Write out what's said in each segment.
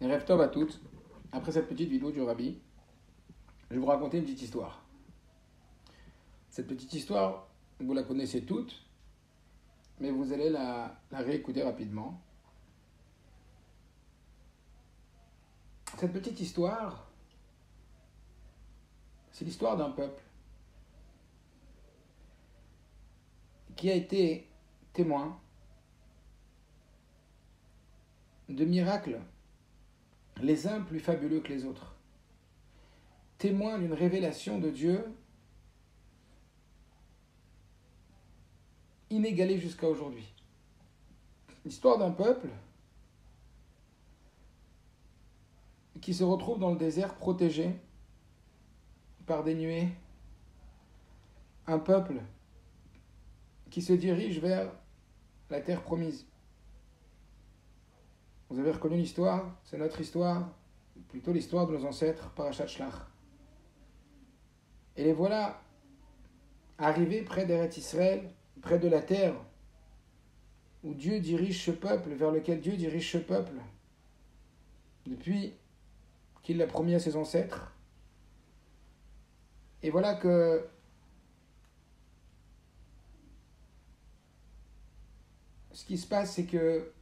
Erev Tov à toutes. Après cette petite vidéo du Rabbi, je vais vous raconter une petite histoire. Cette petite histoire, vous la connaissez toutes, mais vous allez la réécouter rapidement. Cette petite histoire, c'est l'histoire d'un peuple qui a été témoin de miracles, les uns plus fabuleux que les autres, témoin d'une révélation de Dieu inégalée jusqu'à aujourd'hui. L'histoire d'un peuple qui se retrouve dans le désert protégé par des nuées, un peuple qui se dirige vers la terre promise. Vous avez reconnu l'histoire, c'est notre histoire, plutôt l'histoire de nos ancêtres, Parashat Shlach. Et les voilà arrivés près d'Eretz Israël, près de la terre où Dieu dirige ce peuple, vers lequel Dieu dirige ce peuple, depuis qu'il l'a promis à ses ancêtres. Et voilà que ce qui se passe, c'est que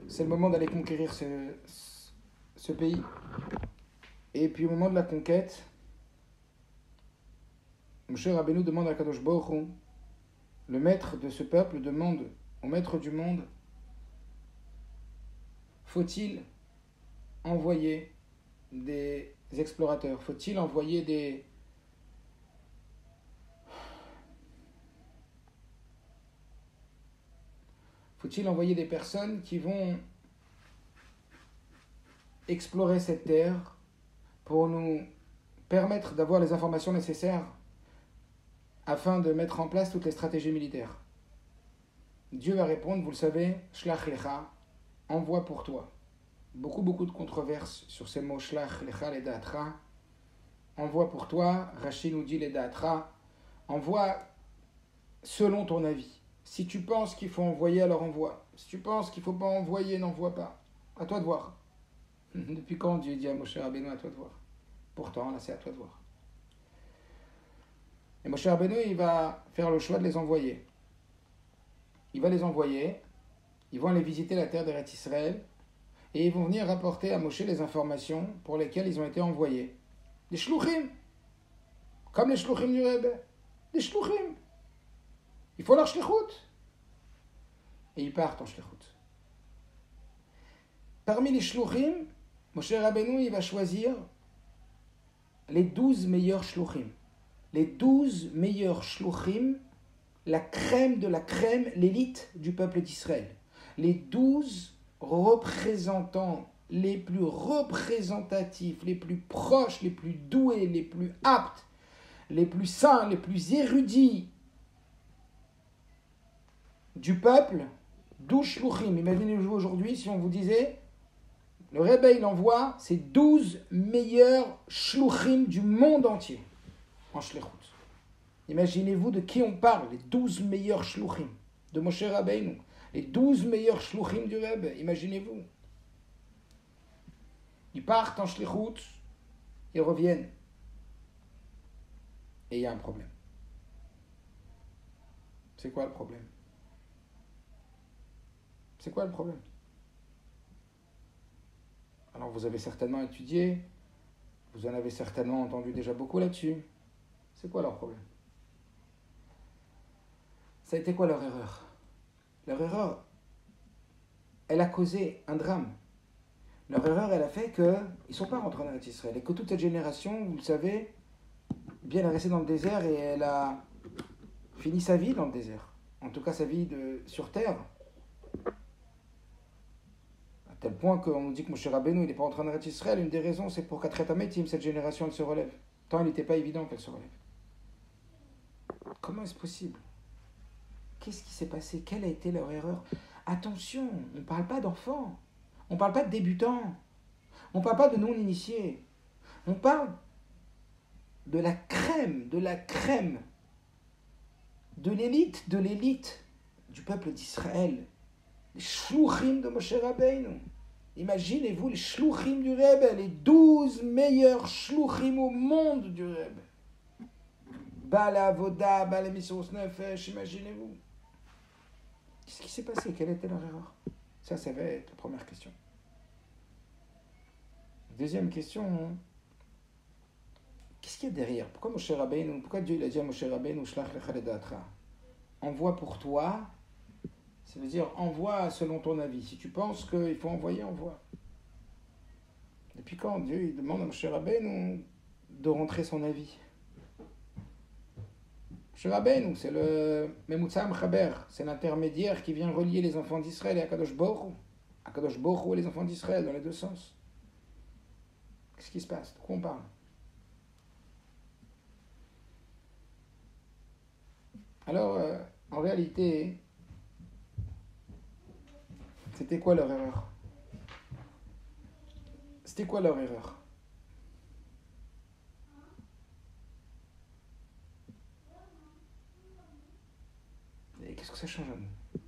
c'est le moment d'aller conquérir ce pays. Et puis au moment de la conquête, Moshe Rabbeinu demande à Kadosh Baruch Hu, le maître de ce peuple demande au maître du monde, faut-il envoyer des explorateurs? Faut-il envoyer des personnes qui vont explorer cette terre pour nous permettre d'avoir les informations nécessaires afin de mettre en place toutes les stratégies militaires? Dieu va répondre, vous le savez, Shlach Lecha, envoie pour toi. Beaucoup de controverses sur ces mots Shlach Lecha Ledaatra. Envoie pour toi, Rashi nous dit Ledaatra, envoie selon ton avis. Si tu penses qu'il faut envoyer, alors envoie. Si tu penses qu'il ne faut pas envoyer, n'envoie pas. À toi de voir. Depuis quand Dieu dit à Moshe Rabbeinu, à toi de voir? Pourtant, là, c'est à toi de voir. Et Moshe Rabbeinu, il va faire le choix de les envoyer. Il va les envoyer, ils vont aller visiter la terre d'Eretz Israël, et ils vont venir rapporter à Moshe les informations pour lesquelles ils ont été envoyés. Des shluchim, comme les shluchim du Rebbe. Des shluchim. Il faut leur shlichut. Et ils partent en shlichut. Parmi les shluchim, Moshe Rabbeinu, il va choisir les 12 meilleurs shluchim. Les 12 meilleurs shluchim, la crème de la crème, l'élite du peuple d'Israël. Les 12 représentants les plus représentatifs, les plus proches, les plus doués, les plus aptes, les plus saints, les plus érudits du peuple, 12 shluchim. Imaginez-vous aujourd'hui si on vous disait, le Rebbe il envoie ses 12 meilleurs shluchim du monde entier en shlichut. Imaginez-vous de qui on parle, les 12 meilleurs shluchim de Moshe Rabbeinu, les 12 meilleurs shluchim du Rebbe, imaginez-vous. Ils partent en shlichut, ils reviennent. Et il y a un problème. C'est quoi le problème? C'est quoi le problème? Alors vous avez certainement étudié, vous en avez certainement entendu déjà beaucoup là-dessus. C'est quoi leur problème? Ça a été quoi leur erreur? Leur erreur, elle a causé un drame. Leur erreur, elle a fait qu'ils ne sont pas rentrés en Eretz Israël. Et que toute cette génération, vous le savez, bien elle est restée dans le désert et elle a fini sa vie dans le désert. En tout cas, sa vie sur terre. À tel point qu'on nous dit que Moshe Rabbeinu, il n'est pas rentré en Eretz Israël. Une des raisons, c'est pour qu'Atret Hametim, cette génération, elle se relève. Tant il n'était pas évident qu'elle se relève. Comment est-ce possible? Qu'est-ce qui s'est passé? Quelle a été leur erreur? Attention, on ne parle pas d'enfants. On ne parle pas de débutants. On ne parle pas de non-initiés. On parle de la crème, de l'élite du peuple d'Israël. Les shluchim de Moshe Rabbeinu. Imaginez-vous les shluchim du Rebbe, les 12 meilleurs shluchim au monde du Rebbe. Baal Avoda, Baal Misiros Nefesh, imaginez-vous. Qu'est-ce qui s'est passé? Quelle était leur erreur? Ça va être la première question. Deuxième question, qu'est-ce qu'il y a derrière? Pourquoi Dieu il a dit à Moshe Rabbeinu, Shlach lecha leda'atra? Envoie pour toi, ça veut dire envoie selon ton avis. Si tu penses qu'il faut envoyer, envoie. Depuis quand Dieu il demande à Moshe Rabbeinu de rentrer son avis? Moshe Rabbeinu, c'est le Memutza Mechaber, c'est l'intermédiaire qui vient relier les enfants d'Israël et Akadosh Baruch Hu. Akadosh Baruch Hu et les enfants d'Israël dans les deux sens. Qu'est-ce qui se passe? De quoi on parle? Alors, en réalité, c'était quoi leur erreur? C'était quoi leur erreur? Et qu'est-ce que ça change à nous?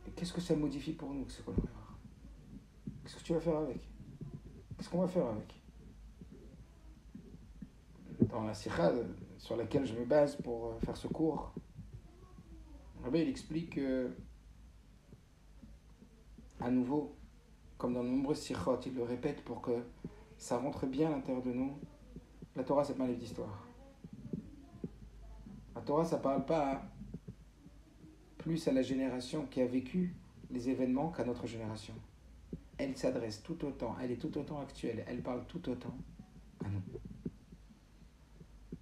Et qu'est-ce que ça modifie pour nous? C'est quoi leur erreur? Qu'est-ce que tu vas faire avec? Qu'est-ce qu'on va faire avec? Dans la sikha sur laquelle je me base pour faire ce cours, Rabbi il explique à nouveau, comme dans de nombreuses sikhot, il le répète pour que ça rentre bien à l'intérieur de nous. La Torah, c'est pas un livre d'histoire. La Torah, ça parle pas plus à la génération qui a vécu les événements qu'à notre génération. Elle s'adresse tout autant, elle est tout autant actuelle, elle parle tout autant à nous.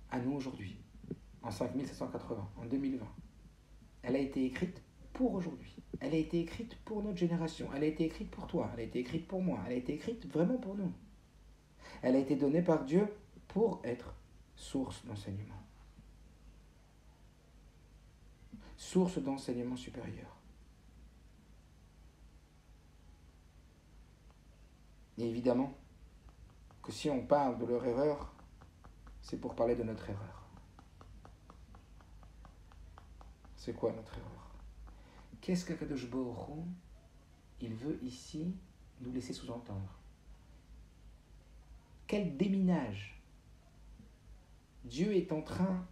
À nous aujourd'hui, en 5780, en 2020. Elle a été écrite pour aujourd'hui. Elle a été écrite pour notre génération. Elle a été écrite pour toi. Elle a été écrite pour moi. Elle a été écrite vraiment pour nous. Elle a été donnée par Dieu pour être source d'enseignement. Source d'enseignement supérieur. Et évidemment que si on parle de leur erreur, c'est pour parler de notre erreur. C'est quoi notre erreur? Qu'est-ce qu'Akadosh Baruch Hu, il veut ici nous laisser sous-entendre? Quel déminage Dieu est en train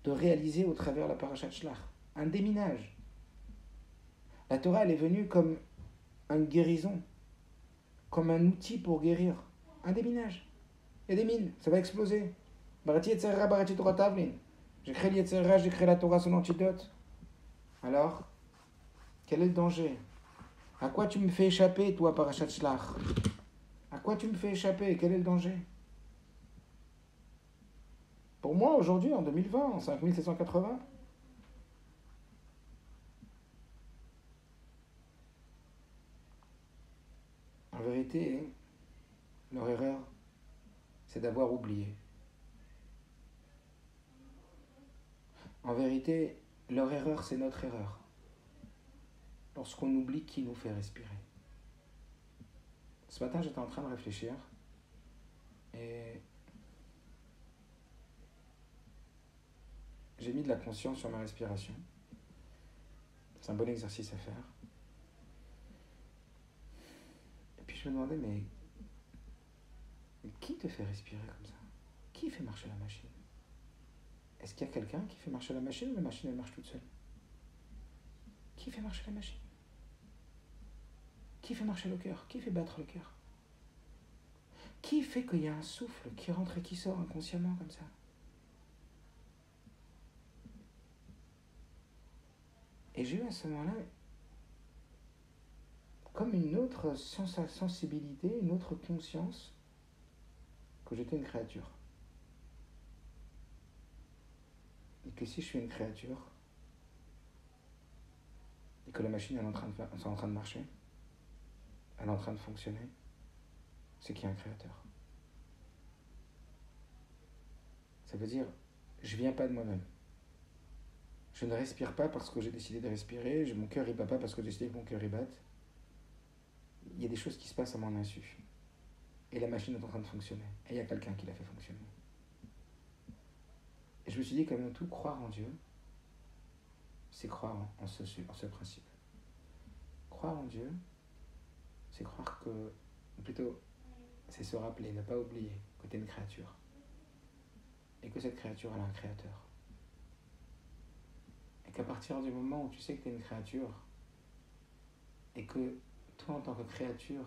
de réaliser au travers la parashat Shlach? Un déminage. La Torah, elle est venue comme une guérison, comme un outil pour guérir. Un déminage. Il y a des mines, ça va exploser. Barati Yetzerra, Barati Torah Tavlin. J'ai créé Yetzerra, j'ai créé la Torah, son antidote. Alors, quel est le danger? À quoi tu me fais échapper, toi, parashat Shlach? À quoi tu me fais échapper? Quel est le danger? Pour moi, aujourd'hui, en 2020, en 5780, en vérité, leur erreur, c'est d'avoir oublié. En vérité, leur erreur, c'est notre erreur. Lorsqu'on oublie qui nous fait respirer. Ce matin, j'étais en train de réfléchir et j'ai mis de la conscience sur ma respiration. C'est un bon exercice à faire. Et puis je me demandais, mais qui te fait respirer comme ça? Qui fait marcher la machine? Est-ce qu'il y a quelqu'un qui fait marcher la machine ou la machine elle marche toute seule? Qui fait marcher la machine? Qui fait marcher le cœur? Qui fait battre le cœur? Qui fait qu'il y a un souffle qui rentre et qui sort inconsciemment comme ça? Et j'ai eu à ce moment-là comme une autre sensibilité, une autre conscience que j'étais une créature. Et que si je suis une créature, et que la machine elle est en train de marcher, elle est en train de fonctionner, c'est qu'il y a un créateur. Ça veut dire, je ne viens pas de moi-même. Je ne respire pas parce que j'ai décidé de respirer, mon cœur ne bat pas parce que j'ai décidé que mon cœur y batte. Il y a des choses qui se passent à mon insu. Et la machine est en train de fonctionner. Et il y a quelqu'un qui l'a fait fonctionner. Et je me suis dit, comme tout, croire en Dieu, c'est croire en ce principe. croire en Dieu, c'est croire que, plutôt, c'est se rappeler, ne pas oublier que tu es une créature. Et que cette créature, elle a un créateur. Et qu'à partir du moment où tu sais que tu es une créature, et que toi, en tant que créature,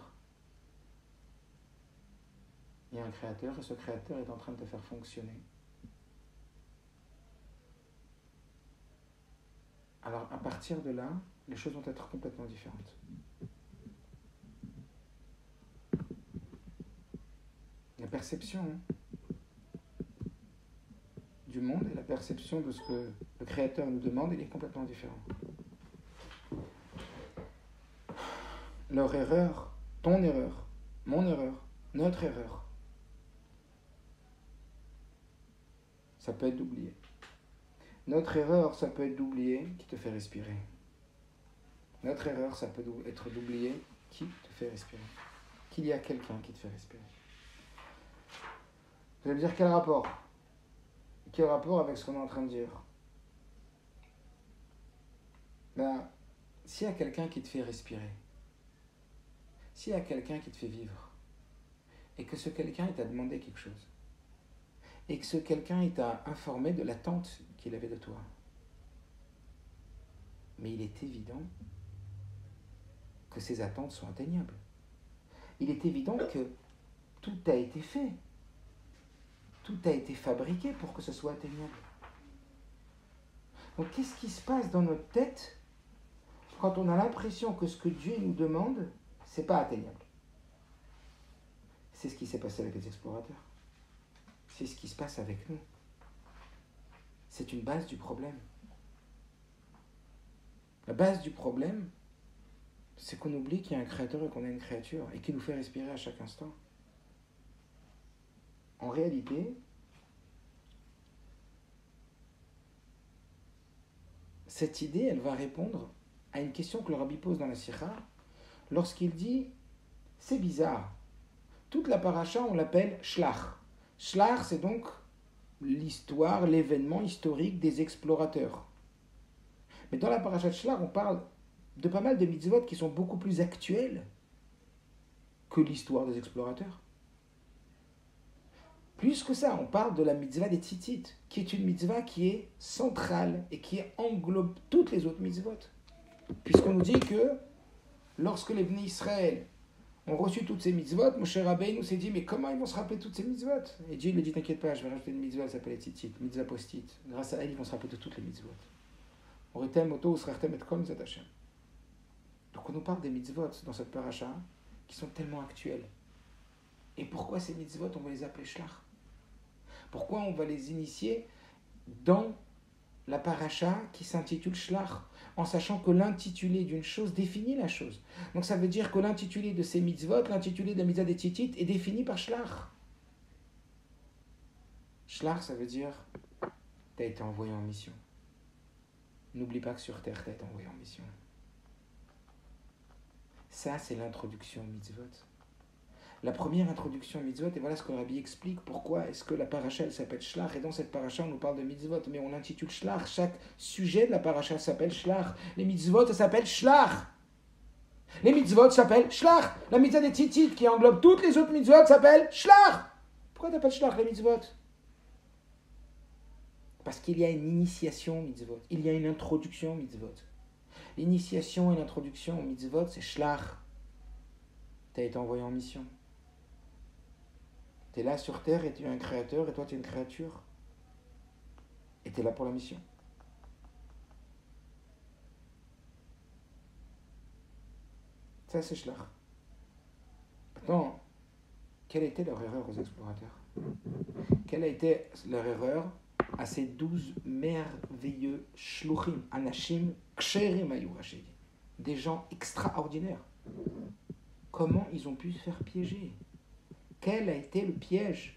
il y a un créateur, et ce créateur est en train de te faire fonctionner. Alors, à partir de là, les choses vont être complètement différentes. La perception du monde et la perception de ce que le Créateur nous demande, il est complètement différent. Leur erreur, ton erreur, mon erreur, notre erreur, ça peut être d'oublier. Notre erreur, ça peut être d'oublier qui te fait respirer. Notre erreur, ça peut être d'oublier qui te fait respirer. Qu'il y a quelqu'un qui te fait respirer. Vous allez me dire quel rapport? Quel rapport avec ce qu'on est en train de dire? Ben, s'il y a quelqu'un qui te fait respirer, s'il y a quelqu'un qui te fait vivre, et que ce quelqu'un t'a demandé quelque chose, et que ce quelqu'un t'a informé de l'attente qu'il avait de toi, mais il est évident que ces attentes sont atteignables. Il est évident que tout a été fait. Tout a été fabriqué pour que ce soit atteignable. Donc qu'est-ce qui se passe dans notre tête quand on a l'impression que ce que Dieu nous demande, c'est pas atteignable? C'est ce qui s'est passé avec les explorateurs. C'est ce qui se passe avec nous. C'est une base du problème. La base du problème, c'est qu'on oublie qu'il y a un créateur et qu'on a une créature et qu'il nous fait respirer à chaque instant. En réalité, cette idée, elle va répondre à une question que le Rabbi pose dans la Sikha lorsqu'il dit « C'est bizarre, toute la paracha, on l'appelle Shlach. Shlach, c'est donc l'histoire, l'événement historique des explorateurs. Mais dans la paracha de Shlach, on parle de pas mal de mitzvot qui sont beaucoup plus actuels que l'histoire des explorateurs. Plus que ça, on parle de la mitzvah des tzitzit, qui est une mitzvah qui est centrale et qui englobe toutes les autres mitzvot. Puisqu'on nous dit que lorsque les Bnei Israël ont reçu toutes ces mitzvot, Moshe Rabbeinu s'est dit, mais comment ils vont se rappeler toutes ces mitzvot? Et Dieu lui dit, t'inquiète pas, je vais rajouter une mitzvah, elle s'appelle les tzitzit, mitzvah post-it. Grâce à elle, ils vont se rappeler de toutes les mitzvot. Oritem, Oto, Usrachtem et Kom, Zat Hashem. Donc on nous parle des mitzvot dans cette paracha qui sont tellement actuelles. Et pourquoi ces mitzvot, on va les appeler shlach? Pourquoi on va les initier dans la paracha qui s'intitule Shlach, en sachant que l'intitulé d'une chose définit la chose. Donc ça veut dire que l'intitulé de ces mitzvot, l'intitulé de la mitzvah des tzitzit est défini par Shlach. Shlach, ça veut dire tu as été envoyé en mission. N'oublie pas que sur terre, tu as été envoyé en mission. Ça, c'est l'introduction au mitzvot. La première introduction au mitzvot, et voilà ce que le Rabbi explique, pourquoi est-ce que la paracha elle s'appelle Shlach, et dans cette paracha on nous parle de mitzvot, mais on l'intitule Shlach, chaque sujet de la paracha s'appelle Shlach, les mitzvot s'appellent Shlach, les mitzvot s'appellent Shlach, la mitzvah des tzitzit qui englobe toutes les autres mitzvot s'appelle Shlach. Pourquoi t'appelles Shlach les mitzvot? Parce qu'il y a une initiation au mitzvot, il y a une introduction au mitzvot. L'initiation et l'introduction au mitzvot, c'est Shlach. Tu as été envoyé en mission. Tu es là sur terre et tu es un créateur et toi tu es une créature. Et tu es là pour la mission. Ça c'est Shlach. Maintenant, quelle était leur erreur aux explorateurs? Quelle a été leur erreur à ces 12 merveilleux shluchim, anashim, ksherim ayurashidi, des gens extraordinaires? Comment ils ont pu se faire piéger? Quel a été le piège?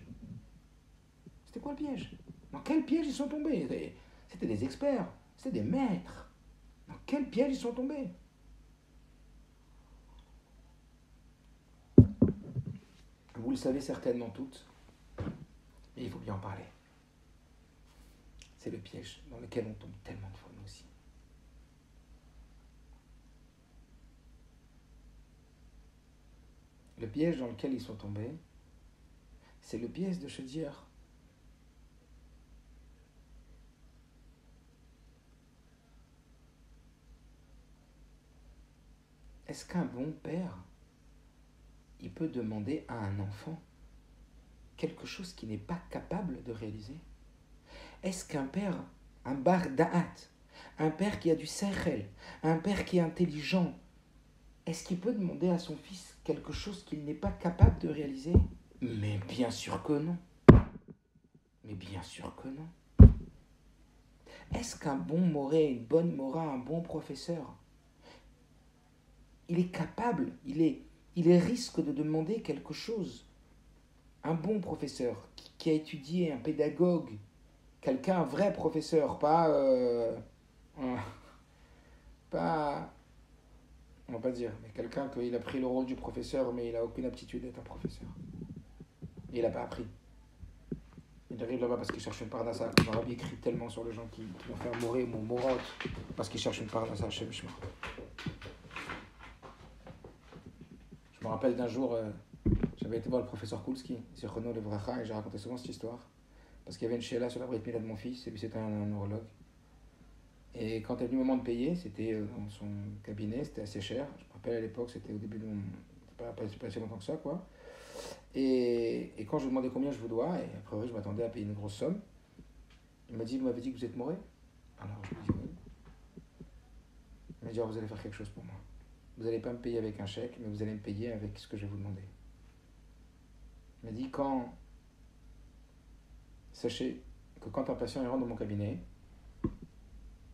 C'était quoi le piège? Dans quel piège ils sont tombés? C'était des experts, c'était des maîtres. Dans quel piège ils sont tombés? Vous le savez certainement toutes, et il faut bien en parler. C'est le piège dans lequel on tombe tellement de fois nous aussi. Le piège dans lequel ils sont tombés, c'est le piège de se dire est-ce qu'un bon père, il peut demander à un enfant quelque chose qu'il n'est pas capable de réaliser? Est-ce qu'un père, un bar da'at, un père qui a du sechel, un père qui est intelligent, est-ce qu'il peut demander à son fils quelque chose qu'il n'est pas capable de réaliser? Mais bien sûr que non. Mais bien sûr que non. Est-ce qu'un bon moré, une bonne mora, un bon professeur, il est capable, il est risque de demander quelque chose? Un bon professeur qui a étudié, un pédagogue, quelqu'un, un vrai professeur, pas, on va pas dire, mais quelqu'un qui a pris le rôle du professeur, mais il n'a aucune aptitude d'être un professeur. Et il n'a pas appris. Il arrive là-bas parce qu'il cherche une parnassa. Comme Rabbi écrit tellement sur les gens qui vont faire mourir mon morot parce qu'ils cherchent une parnassa chez Mishma. Je me rappelle d'un jour, j'avais été voir le professeur Kulski, c'est Renaud Levracha, et j'ai raconté souvent cette histoire. Parce qu'il y avait une sheila sur la brit mila de mon fils, et puis c'était un neurologue. Et quand est venu le moment de payer, c'était dans son cabinet, c'était assez cher. Je me rappelle à l'époque, c'était au début de mon. Pas si longtemps que ça, quoi. Et quand je lui demandais combien je vous dois, et a priori je m'attendais à payer une grosse somme, il m'a dit, vous m'avez dit que vous êtes moré? Alors je lui ai dit oui. Il m'a dit, alors vous allez faire quelque chose pour moi. Vous n'allez pas me payer avec un chèque, mais vous allez me payer avec ce que je vais vous demander. Il m'a dit, sachez que quand un patient rentre dans mon cabinet,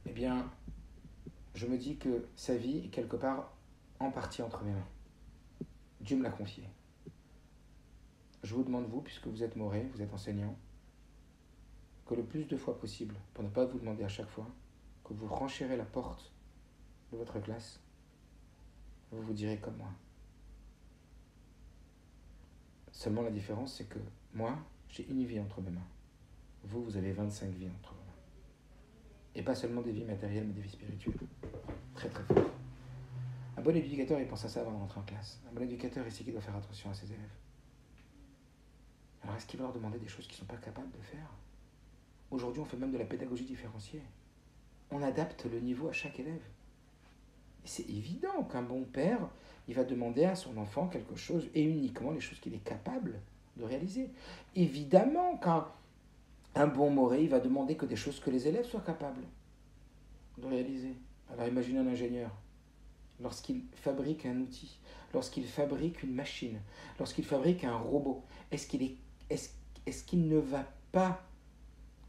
eh bien, je me dis que sa vie est quelque part en partie entre mes mains. Dieu me l'a confié. Je vous demande, vous, puisque vous êtes moré, vous êtes enseignant, que le plus de fois possible, pour ne pas vous demander à chaque fois, que vous franchirez la porte de votre classe, vous vous direz comme moi. Seulement la différence, c'est que moi, j'ai une vie entre mes mains. Vous, vous avez 25 vies entre vos mains. Et pas seulement des vies matérielles, mais des vies spirituelles. Très très fort. Un bon éducateur, il pense à ça avant de rentrer en classe. Un bon éducateur, il sait qu'il doit faire attention à ses élèves. Alors est-ce qu'il va leur demander des choses qu'ils ne sont pas capables de faire? Aujourd'hui, on fait même de la pédagogie différenciée. On adapte le niveau à chaque élève. Et c'est évident qu'un bon père, il va demander à son enfant quelque chose, et uniquement les choses qu'il est capable de réaliser. Évidemment qu'un bon moré, il va demander que des choses que les élèves soient capables de réaliser. Alors imaginez un ingénieur, lorsqu'il fabrique un outil, lorsqu'il fabrique une machine, lorsqu'il fabrique un robot, est-ce qu'il ne va pas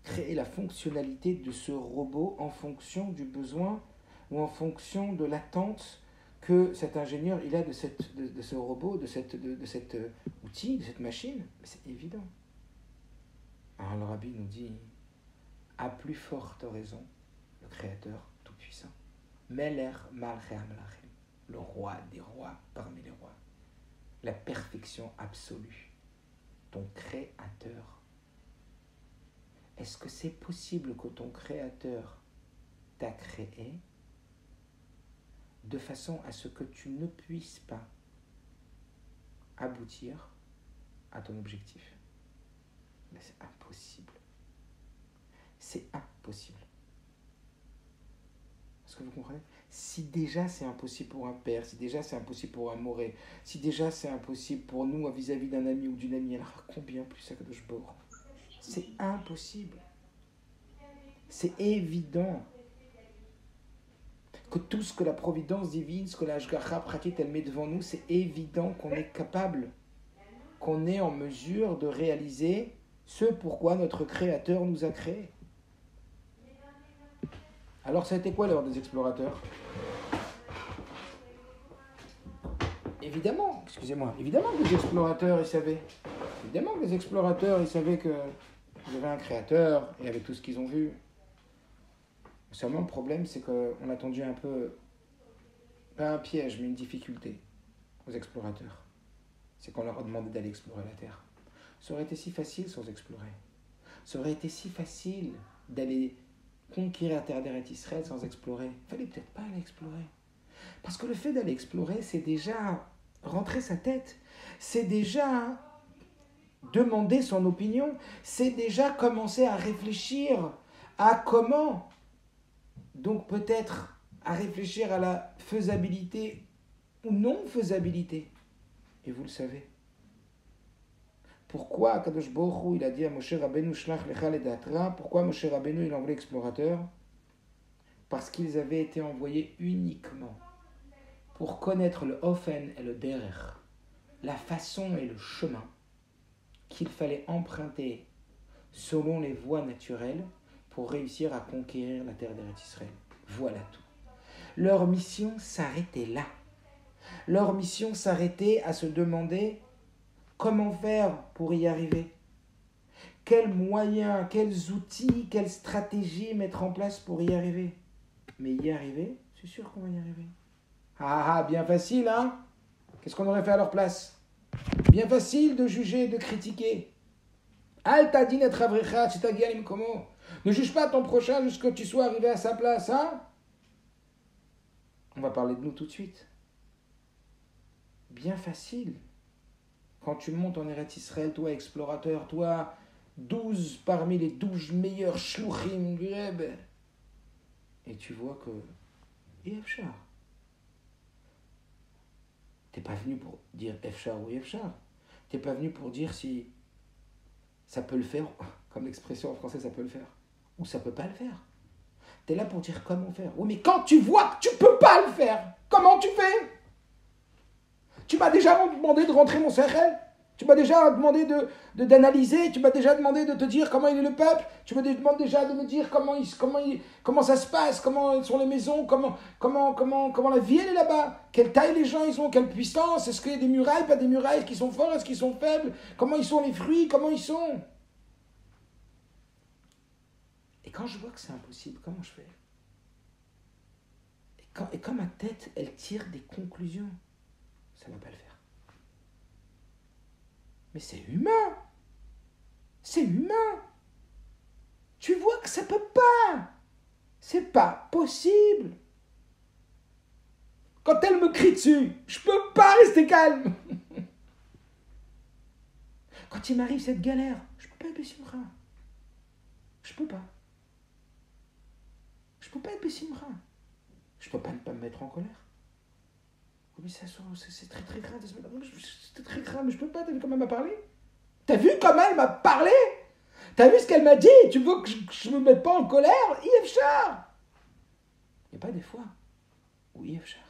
créer la fonctionnalité de ce robot en fonction du besoin ou en fonction de l'attente que cet ingénieur il a de ce robot, de cet outil, de cette machine? Mais c'est évident. Alors le Rabbi nous dit, à plus forte raison, le Créateur tout-puissant, Meler Malchei Malachim, le roi des rois parmi les rois, la perfection absolue, ton Créateur. Est-ce que c'est possible que ton Créateur t'a créé de façon à ce que tu ne puisses pas aboutir à ton objectif? Mais c'est impossible. C'est impossible. Est-ce que vous comprenez? Si déjà c'est impossible pour un père, si déjà c'est impossible pour un moré, si déjà c'est impossible pour nous vis-à-vis d'un ami ou d'une amie, alors combien plus Akadosh Baruch Hu? C'est impossible. C'est évident que tout ce que la providence divine, ce que la Hashgacha pratique, elle met devant nous, c'est évident qu'on est capable, qu'on est en mesure de réaliser ce pourquoi notre Créateur nous a créés. Alors ça a été quoi l'heure des explorateurs? Évidemment que les explorateurs, ils savaient. Évidemment que les explorateurs, ils savaient qu'il y avait un créateur, et avec tout ce qu'ils ont vu. Seulement, le problème, c'est qu'on a tendu un peu, pas un piège, mais une difficulté aux explorateurs. C'est qu'on leur a demandé d'aller explorer la Terre. Ça aurait été si facile sans explorer. Ça aurait été si facile d'aller conquérir la terre d'Eretz Israël sans explorer. Il ne fallait peut-être pas aller explorer. Parce que le fait d'aller explorer, c'est déjà rentrer sa tête. C'est déjà demander son opinion. C'est déjà commencer à réfléchir à comment. Donc peut-être à réfléchir à la faisabilité ou non-faisabilité. Et vous le savez. Pourquoi Kadosh Baruch Hu, il a dit à Moshe Rabbeinu Shlach lecha ledatra? Pourquoi Moshe Rabbeinu il a envoyé l'explorateur? Parce qu'ils avaient été envoyés uniquement pour connaître le Ofen et le Derer, la façon et le chemin qu'il fallait emprunter selon les voies naturelles pour réussir à conquérir la terre d'Eretz Israël. Voilà tout. Leur mission s'arrêtait là. Leur mission s'arrêtait à se demander comment faire pour y arriver. Quels moyens, quels outils, quelles stratégies mettre en place pour y arriver. Mais y arriver, c'est sûr qu'on va y arriver. Ah, bien facile, hein? Qu'est-ce qu'on aurait fait à leur place? Bien facile de juger, de critiquer. Ne juge pas ton prochain jusqu'à ce que tu sois arrivé à sa place, hein? On va parler de nous tout de suite. Bien facile. Quand tu montes en Eretz Israël, toi explorateur, toi 12 parmi les 12 meilleurs shluchim du Rebbe, et tu vois que Efchar. T'es pas venu pour dire Efchar ou Efchar. T'es pas venu pour dire si ça peut le faire, comme l'expression en français, ça peut le faire, ou ça peut pas le faire. T'es là pour dire comment faire. Oui, mais quand tu vois que tu peux pas le faire, comment tu fais? Tu m'as déjà demandé de rentrer mon sechel. Tu m'as déjà demandé d'analyser. Tu m'as déjà demandé de te dire comment il est le peuple. Tu m'as demandé déjà de me dire comment ça se passe, comment sont les maisons, comment la vie elle est là-bas. Quelle taille les gens ils ont, quelle puissance. Est-ce qu'il y a des murailles, pas des murailles, est-ce qu'ils sont forts, est-ce qu'ils sont faibles. Comment ils sont les fruits, comment ils sont. Et quand je vois que c'est impossible, comment je fais? Et quand ma tête, elle tire des conclusions, ça ne va pas le faire. Mais c'est humain. C'est humain. Tu vois que ça ne peut pas. C'est pas possible. Quand elle me crie dessus, je ne peux pas rester calme. Quand il m'arrive cette galère, je ne peux pas être Bessimra. Je ne peux pas. Je ne peux pas être Bessimra. Je ne peux pas ne pas me mettre en colère. Oui, mais c'est très très grave. C'est très grave, mais je peux pas. T'as vu comment elle m'a parlé? T'as vu comment elle m'a parlé? T'as vu ce qu'elle m'a dit? Tu veux que je me mette pas en colère? Yefchar! Il n'y a pas des fois où Yefchar.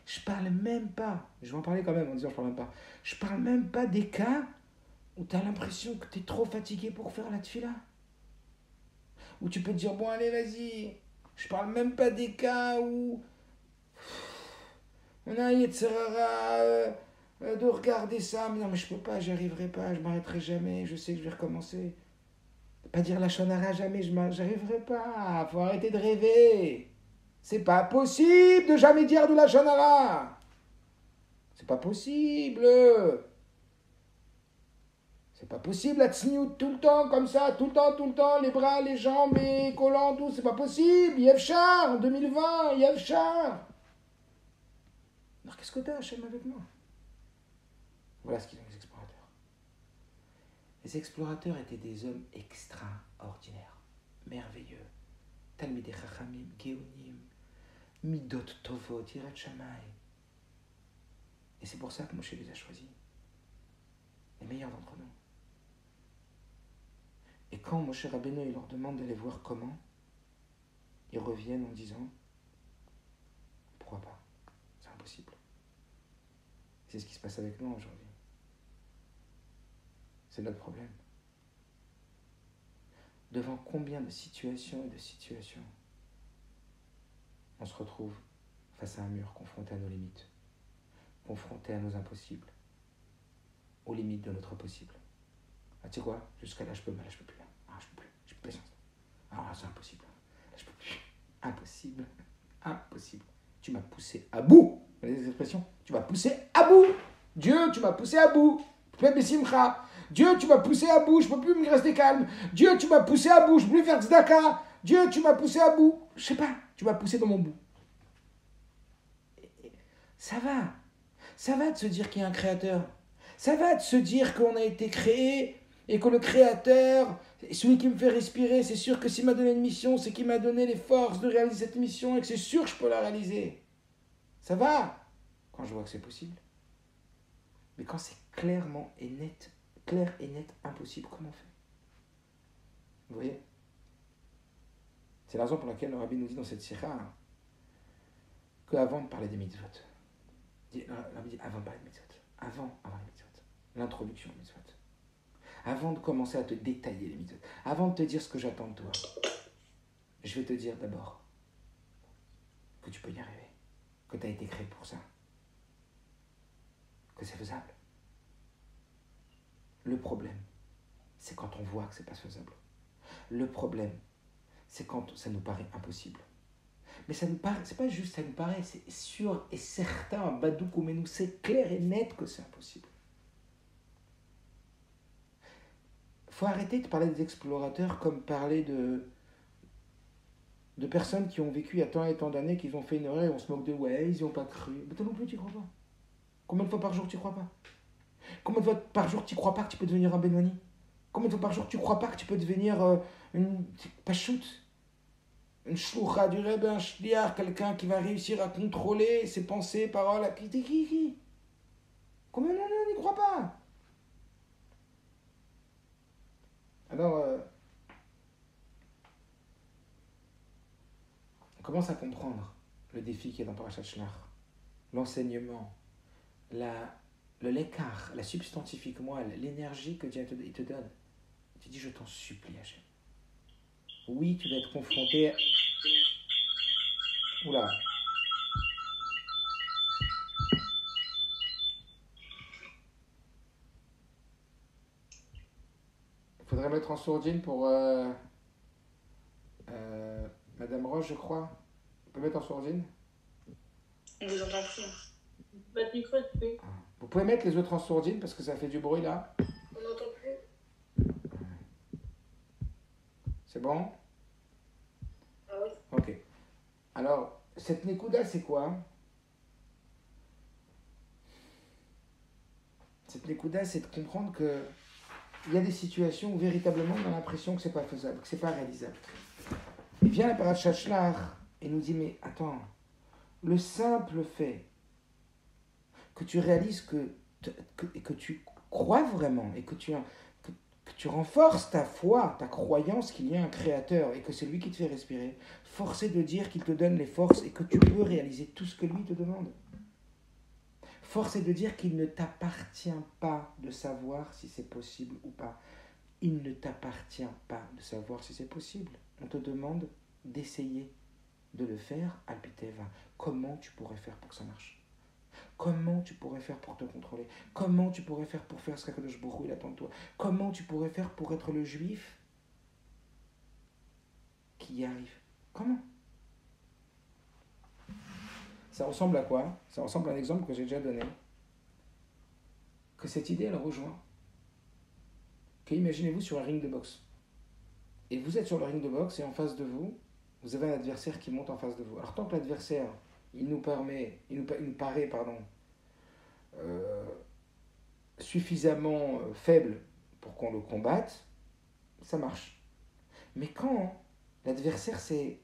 Je parle même pas. Je vais en parler quand même en disant je parle même pas. Je parle même pas des cas où t'as l'impression que t'es trop fatigué pour faire la tfila. Où tu peux te dire bon allez vas-y. Je parle même pas des cas où on a un Yetzirara de regarder ça, mais non, mais je peux pas, j'y arriverai pas, je m'arrêterai jamais, je sais que je vais recommencer. Pas dire la shonara jamais, j'arriverai pas, faut arrêter de rêver. C'est pas possible de jamais dire de la shonara. C'est pas possible. C'est pas possible la tsniout tout le temps, comme ça, tout le temps, les bras, les jambes, les collants, tout, c'est pas possible. Yevchar, en 2020, Yevchar. Alors qu'est-ce que t'as, Hachem, avec moi? Voilà ce qu'ils ont, les explorateurs. Les explorateurs étaient des hommes extraordinaires, merveilleux. Talmidei Chachamim, Geonim, Midot Tovot, Yirat Shammai. Et c'est pour ça que Moshe les a choisis. Les meilleurs d'entre nous. Et quand Moshe Rabbeinu il leur demande d'aller voir comment, ils reviennent en disant pourquoi pas, c'est impossible. C'est ce qui se passe avec nous aujourd'hui. C'est notre problème. Devant combien de situations on se retrouve face à un mur, confronté à nos limites, confronté à nos impossibles, aux limites de notre possible. Ah, tu sais quoi? Jusqu'à là, je peux, mais là, je peux plus. Ah, je peux plus. J'ai plus patience. Ah, là, c'est impossible. Là, je peux plus. Impossible. Impossible. Tu m'as poussé à bout. Vous voyez les expressions? Tu m'as poussé à bout. Dieu, tu m'as poussé à bout. Je peux plus Simcha. Dieu, tu m'as poussé à bout. Je peux plus me rester calme. Dieu, tu m'as poussé à bout. Je peux plus faire tzedaka. Dieu, tu m'as poussé à bout. Je sais pas. Tu m'as poussé dans mon bout. Ça va. Ça va de se dire qu'il y a un créateur. Ça va de se dire qu'on a été créé et que le créateur, celui qui me fait respirer, c'est sûr que s'il m'a donné une mission, c'est qu'il m'a donné les forces de réaliser cette mission et que c'est sûr que je peux la réaliser. Ça va quand je vois que c'est possible. Mais quand c'est clair et net impossible, comment on fait? Vous voyez? C'est la raison pour laquelle le Rabbi nous dit dans cette sira qu'avant de parler des mitzvot, le Rabbi dit avant de parler des mitzvot, avant les mitzvot, l'introduction aux mitzvot, avant de commencer à te détailler les mitzvot, avant de te dire ce que j'attends de toi, je vais te dire d'abord que tu peux y arriver, que tu as été créé pour ça, que c'est faisable. Le problème, c'est quand on voit que c'est pas faisable. Le problème, c'est quand ça nous paraît impossible. Mais ça nous paraît, c'est pas juste ça nous paraît, c'est sûr et certain, Badou Koumenou, c'est clair et net que c'est impossible. Faut arrêter de parler des explorateurs comme parler de personnes qui ont vécu il y a tant et tant d'années, qui ont fait une erreur et on se moque de ouais, ils n'y ont pas cru. Mais toi non plus, tu crois pas. Combien de fois par jour tu crois pas? Combien de fois par jour tu crois pas que tu peux devenir un Benoni? Combien de fois par jour tu crois pas que tu peux devenir une pachout, une shloucha du Rebbe, un shliach, quelqu'un qui va réussir à contrôler ses pensées, paroles, qui? Combien on n'y croit pas? Alors, on commence à comprendre le défi qui est dans Parashat Shlach, l'enseignement, le l'écart, la substantifique moelle, l'énergie que Dieu te donne. Tu dis, je t'en supplie, Hachem. Oui, tu vas être confronté. Oula. Il faudrait mettre en sourdine pour Madame Roche, je crois. On peut mettre en sourdine? On vous entend plus. Votre micro est coupé. Vous pouvez mettre les autres en sourdine parce que ça fait du bruit là. On n'entend plus. C'est bon? Ah oui. Ok. Alors, cette Nekuda, c'est quoi? Cette Nekuda, c'est de comprendre que il y a des situations où véritablement on a l'impression que c'est pas faisable, que c'est pas réalisable. Il vient la Parashat Shlach et nous dit, mais attends, le simple fait que tu réalises que tu crois vraiment et que tu renforces ta foi, ta croyance qu'il y a un créateur et que c'est lui qui te fait respirer, force est de dire qu'il te donne les forces et que tu peux réaliser tout ce que lui te demande. Force est de dire qu'il ne t'appartient pas de savoir si c'est possible ou pas. Il ne t'appartient pas de savoir si c'est possible. On te demande d'essayer de le faire, Alpiteva. Comment tu pourrais faire pour que ça marche? Comment tu pourrais faire pour te contrôler? Comment tu pourrais faire pour faire ce qu'Akadosh Baruch Hu il attend de toi? Comment tu pourrais faire pour être le juif qui y arrive? Comment? Ça ressemble à quoi? Ça ressemble à un exemple que j'ai déjà donné. Que cette idée, elle rejoint. Que imaginez-vous sur un ring de boxe. Et vous êtes sur le ring de boxe et en face de vous, vous avez un adversaire qui monte en face de vous. Alors tant que l'adversaire, il nous paraît, suffisamment faible pour qu'on le combatte, ça marche. Mais quand l'adversaire, c'est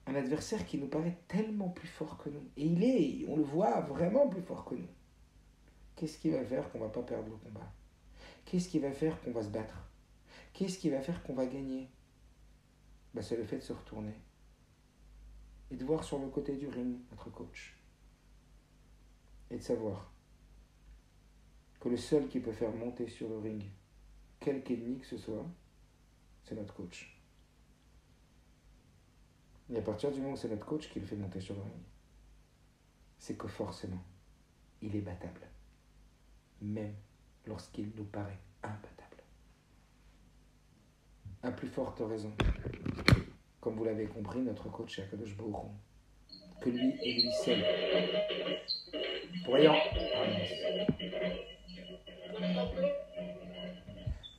un adversaire qui nous paraît tellement plus fort que nous, et on le voit vraiment plus fort que nous, qu'est-ce qui va faire qu'on ne va pas perdre le combat? Qu'est-ce qui va faire qu'on va se battre? Qu'est-ce qui va faire qu'on va gagner? C'est le fait de se retourner et de voir sur le côté du ring notre coach et de savoir que le seul qui peut faire monter sur le ring quelque ennemi que ce soit, c'est notre coach. Et à partir du moment où c'est notre coach qui le fait monter sur le ring, c'est que forcément, il est battable, même lorsqu'il nous paraît imbattable. À plus forte raison, comme vous l'avez compris, notre coach est Akadosh Baruch Hu, que lui et lui seul.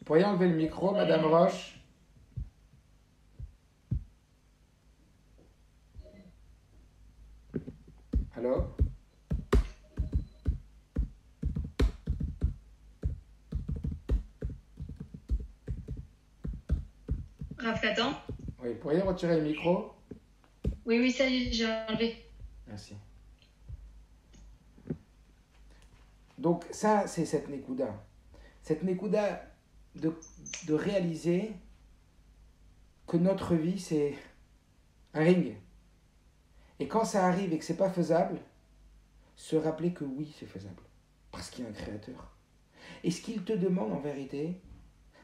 Pourriez enlever le micro, Madame Roche? Allô? Rav Katan. Oui, pourriez retirer le micro? Oui, ça y est, j'ai enlevé. Merci. Donc ça, c'est cette Nekuda. Cette Nekuda de réaliser que notre vie, c'est un ring. Et quand ça arrive et que c'est pas faisable, se rappeler que oui, c'est faisable. Parce qu'il y a un créateur. Et ce qu'il te demande en vérité,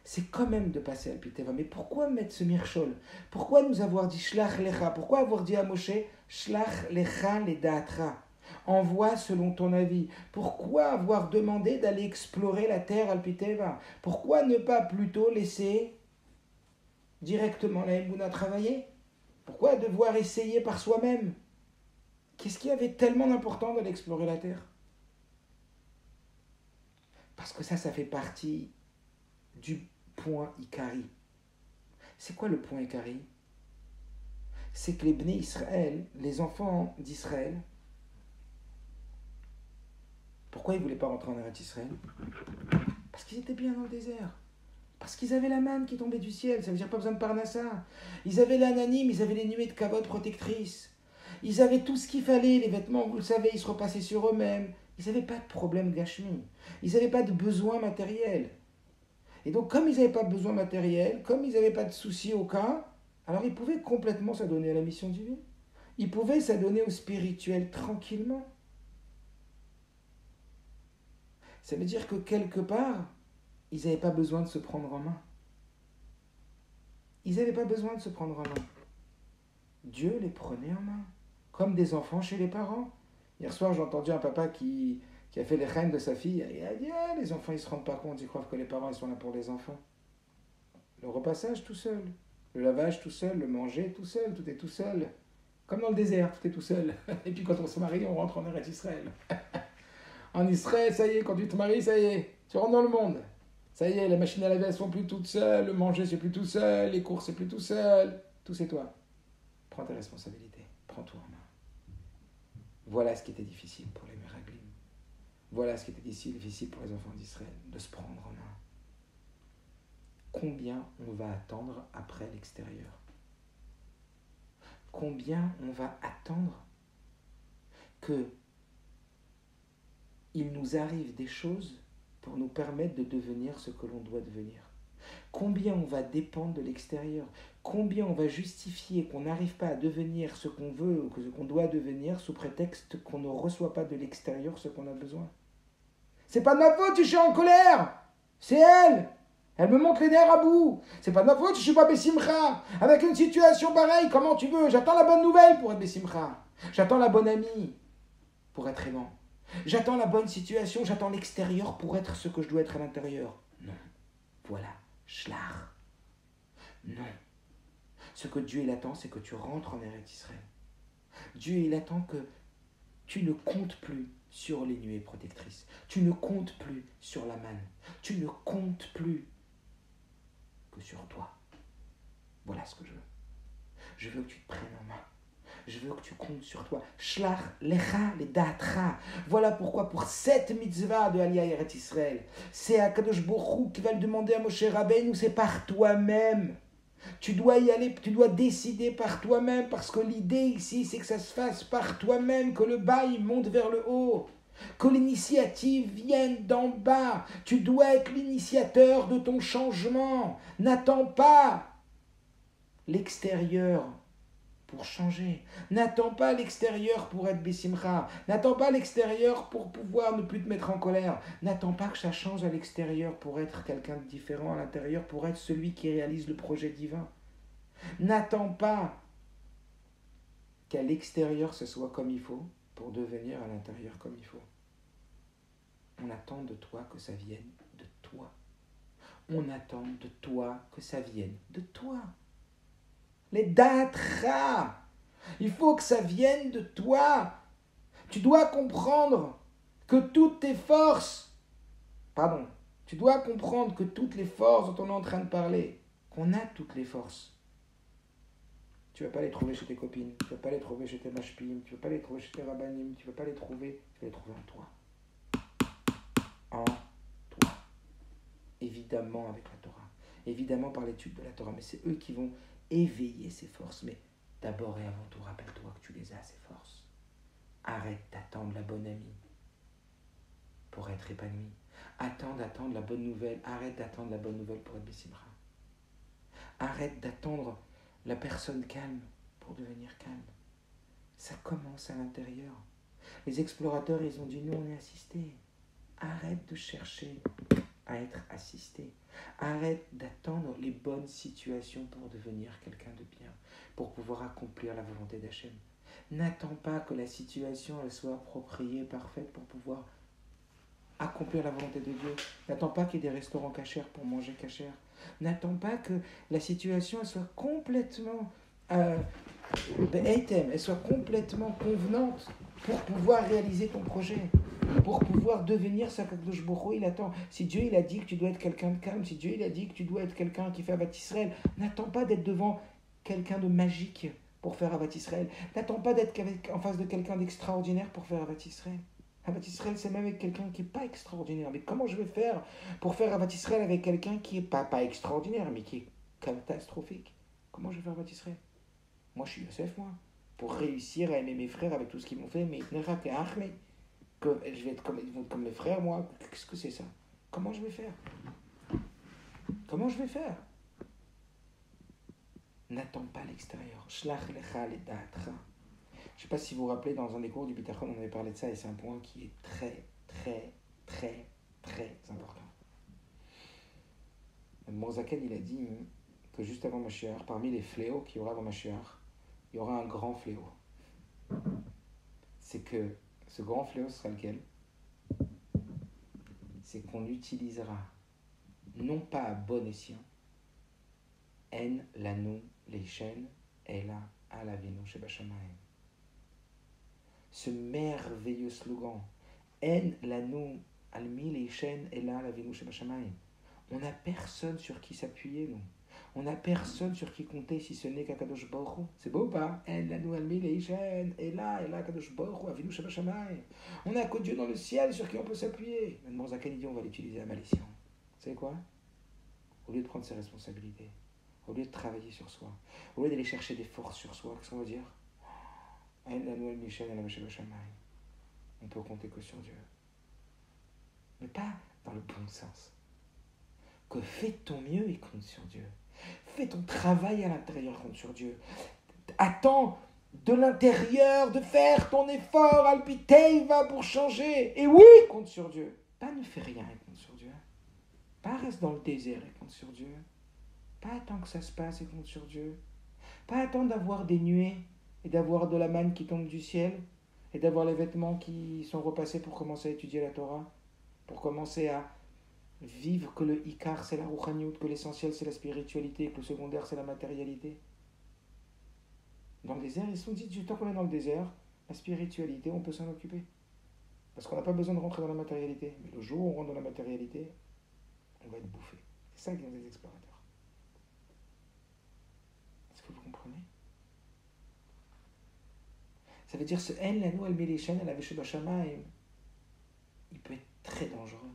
c'est quand même de passer à l'Piteva. Mais pourquoi mettre ce mirchol? Pourquoi nous avoir dit Shlach Lecha? Pourquoi avoir dit à Moshe Shlach Lecha le Daatra? Envoie selon ton avis. Pourquoi avoir demandé d'aller explorer la terre à l'Piteva? Pourquoi ne pas plutôt laisser directement la Emouna travailler? Pourquoi devoir essayer par soi-même? Qu'est-ce qui avait tellement d'important d'aller explorer la terre? Parce que ça fait partie du point Ikari. C'est quoi le point Ikari? C'est que les Bnei Israël, les enfants d'Israël, pourquoi ils ne voulaient pas rentrer en Eretz Israël? Parce qu'ils étaient bien dans le désert. Parce qu'ils avaient la manne qui tombait du ciel, ça veut dire pas besoin de Parnassa. Ils avaient l'ananim, ils avaient les nuées de cavote protectrices. Ils avaient tout ce qu'il fallait, les vêtements, vous le savez, ils se repassaient sur eux-mêmes. Ils n'avaient pas de problème gashmi. Ils n'avaient pas de besoin matériel. Et donc, comme ils n'avaient pas de besoin matériel, comme ils n'avaient pas de soucis aucun, alors ils pouvaient complètement s'adonner à la mission divine. Ils pouvaient s'adonner au spirituel tranquillement. Ça veut dire que quelque part, ils n'avaient pas besoin de se prendre en main. Ils n'avaient pas besoin de se prendre en main. Dieu les prenait en main, comme des enfants chez les parents. Hier soir, j'ai entendu un papa qui a fait les reines de sa fille. Il a dit les enfants, ils ne se rendent pas compte, ils croient que les parents ils sont là pour les enfants. Le repassage tout seul, le lavage tout seul, le manger tout seul, tout est tout seul. Comme dans le désert, tout est tout seul. Et puis quand on se marie, on rentre en Eretz Israël. En Israël, ça y est, quand tu te maries, ça y est, tu rentres dans le monde. Ça y est, les machines à laver, elles sont plus toutes seules, le manger, c'est plus tout seul, les courses, c'est plus tout seul. Tout, c'est toi. Prends tes responsabilités, prends-toi en main. Voilà ce qui était difficile pour les Meraglim. Voilà ce qui était difficile pour les enfants d'Israël, de se prendre en main. Combien on va attendre après l'extérieur? Combien on va attendre que il nous arrive des choses pour nous permettre de devenir ce que l'on doit devenir? Combien on va dépendre de l'extérieur? Combien on va justifier qu'on n'arrive pas à devenir ce qu'on veut ou ce qu'on doit devenir sous prétexte qu'on ne reçoit pas de l'extérieur ce qu'on a besoin? C'est pas de ma faute si je suis en colère! C'est elle! Elle me montre les nerfs à bout! C'est pas de ma faute si je suis pas Bessimcha! Avec une situation pareille, comment tu veux? J'attends la bonne nouvelle pour être Bessimcha. J'attends la bonne amie pour être aimant. J'attends la bonne situation, j'attends l'extérieur pour être ce que je dois être à l'intérieur. Non. Voilà. Shlach. Non. Ce que Dieu il attend, c'est que tu rentres en Eretz Israël. Dieu il attend que tu ne comptes plus sur les nuées protectrices. Tu ne comptes plus sur la manne. Tu ne comptes plus que sur toi. Voilà ce que je veux. Je veux que tu te prennes en main. Je veux que tu comptes sur toi. Shlach lecha le daatra. Voilà pourquoi pour cette mitzvah de Aliyah Eretz Israël, c'est Akadosh Baruch Hu qui va le demander à Moshe Rabbeinu, c'est par toi-même. Tu dois y aller, tu dois décider par toi-même, parce que l'idée ici, c'est que ça se fasse par toi-même, que le bas il monte vers le haut, que l'initiative vienne d'en bas. Tu dois être l'initiateur de ton changement. N'attends pas l'extérieur pour changer. N'attends pas l'extérieur pour être Bessimcha. N'attends pas l'extérieur pour pouvoir ne plus te mettre en colère. N'attends pas que ça change à l'extérieur pour être quelqu'un de différent à l'intérieur, pour être celui qui réalise le projet divin. N'attends pas qu'à l'extérieur ce soit comme il faut pour devenir à l'intérieur comme il faut. On attend de toi que ça vienne de toi. On attend de toi que ça vienne de toi. Les datra. Il faut que ça vienne de toi. Tu dois comprendre que toutes tes forces, tu dois comprendre que toutes les forces dont on est en train de parler, qu'on a toutes les forces. Tu ne vas pas les trouver chez tes copines, tu ne vas pas les trouver chez tes mashpim, tu ne vas pas les trouver chez tes rabbanim, tu ne vas pas les trouver, tu vas les trouver en toi. En toi. Évidemment avec la Torah. évidemment par l'étude de la Torah, mais c'est eux qui vont éveiller ces forces. Mais d'abord et avant tout, rappelle-toi que tu les as, ces forces. Arrête d'attendre la bonne amie pour être épanoui. Attends d'attendre la bonne nouvelle. Arrête d'attendre la bonne nouvelle pour être Bessimra. Arrête d'attendre la personne calme pour devenir calme. Ça commence à l'intérieur. Les explorateurs, ils ont dit, nous, on est assistés. Arrête de chercher à être assisté. Arrête d'attendre les bonnes situations pour devenir quelqu'un de bien, pour pouvoir accomplir la volonté d'Hachem. N'attends pas que la situation elle soit appropriée, parfaite pour pouvoir accomplir la volonté de Dieu. N'attends pas qu'il y ait des restaurants cachers pour manger cachère. N'attends pas que la situation elle soit complètement elle soit complètement convenante pour pouvoir réaliser ton projet, pour pouvoir devenir ça qu'Akadosh Baruch Hu, il attend. Si Dieu il a dit que tu dois être quelqu'un de calme, si Dieu il a dit que tu dois être quelqu'un qui fait Avat Israël, n'attends pas d'être devant quelqu'un de magique pour faire Avat Israël. N'attends pas d'être en face de quelqu'un d'extraordinaire pour faire Avat Israël. Avat Israël, c'est même avec quelqu'un qui n'est pas extraordinaire. Mais comment je vais faire pour faire Avat Israël avec quelqu'un qui n'est pas extraordinaire, mais qui est catastrophique? Comment je vais faire Avat Israël? Moi, je suis Yosef, moi. Pour réussir à aimer mes frères avec tout ce qu'ils m'ont fait, mais que je vais être comme mes frères, moi. Qu'est-ce que c'est ça? Comment je vais faire? Comment je vais faire? N'attends pas l'extérieur. Shlach lecha leda'atcha. Je ne sais pas si vous vous rappelez, dans un des cours du Bitachon, on avait parlé de ça, et c'est un point qui est très, très, très, très important. Mozaken, il a dit que juste avant Mashiach, parmi les fléaux qu'il y aura dans Mashiach, il y aura un grand fléau. C'est que ce grand fléau sera lequel? C'est qu'on utilisera, non pas à bon escient, En lanu leishen ela alavinu shebashamayim. Ce merveilleux slogan, En lanu almi leishen ela alavinu shebashamayim. On n'a personne sur qui s'appuyer, nous. On n'a personne sur qui compter si ce n'est qu'Akadosh Baruch Hu. C'est beau ou pas? En lanu almi leishen ela Akadosh Baruch Hu avinu shebashamayim. On n'a que Dieu dans le ciel sur qui on peut s'appuyer. Maintenant, Zaken dit on va l'utiliser à malescient. Vous savez quoi? Au lieu de prendre ses responsabilités, au lieu de travailler sur soi, au lieu d'aller chercher des forces sur soi, qu'est-ce qu'on va dire? On peut compter que sur Dieu. Mais pas dans le bon sens. Que fais ton mieux et compte sur Dieu. Fais ton travail à l'intérieur, compte sur Dieu. Attends de l'intérieur de faire ton effort, Alpiteiva, pour changer. Et oui, compte sur Dieu. Pas ne fais rien et compte sur Dieu. Pas reste dans le désert et compte sur Dieu. Pas attendre que ça se passe et compte sur Dieu. Pas attendre d'avoir des nuées et d'avoir de la manne qui tombe du ciel et d'avoir les vêtements qui sont repassés pour commencer à étudier la Torah, pour commencer à vivre que le Ikar c'est la Rouchaniout, que l'essentiel c'est la spiritualité, que le secondaire c'est la matérialité. Dans le désert, ils se sont dit, du temps qu'on est dans le désert, la spiritualité, on peut s'en occuper. Parce qu'on n'a pas besoin de rentrer dans la matérialité. Mais le jour où on rentre dans la matérialité, on va être bouffé. C'est ça qui est des explorateurs. Est-ce que vous comprenez? Ça veut dire ce En lanu al milishen al aveshu bashamayim, il peut être très dangereux.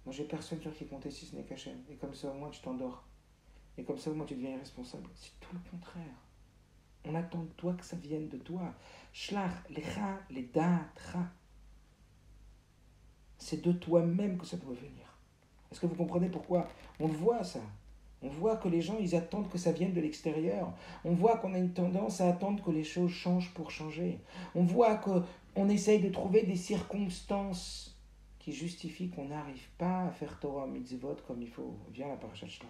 Moi, j'ai personne sur qui compter si ce n'est qu'Hachem. Et comme ça, au moins, tu t'endors. Et comme ça, au moins, tu deviens irresponsable. C'est tout le contraire. On attend de toi que ça vienne de toi. Shlach lecha leda'atcha. C'est de toi-même que ça doit venir. Est-ce que vous comprenez pourquoi? On le voit, ça. On voit que les gens, ils attendent que ça vienne de l'extérieur. On voit qu'on a une tendance à attendre que les choses changent pour changer. On voit qu'on essaye de trouver des circonstances qui justifient qu'on n'arrive pas à faire Torah mitzvot comme il faut. Viens la parashat Shlach.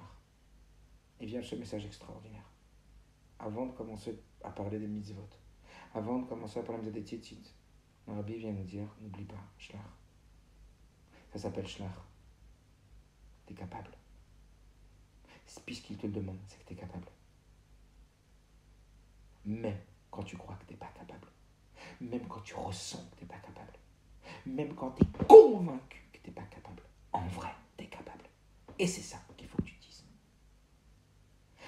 Et vient ce message extraordinaire. Avant de commencer à parler des mitzvot, avant de commencer à parler des tzitzit, le Rabbi vient nous dire, n'oublie pas, Shlach. Ça s'appelle Shlach. T'es capable. Puisqu'il te le demande, c'est que tu es capable. Même quand tu crois que tu n'es pas capable. Même quand tu ressens que tu n'es pas capable. Même quand tu es convaincu que tu n'es pas capable. En vrai, tu es capable. Et c'est ça qu'il faut que tu dises.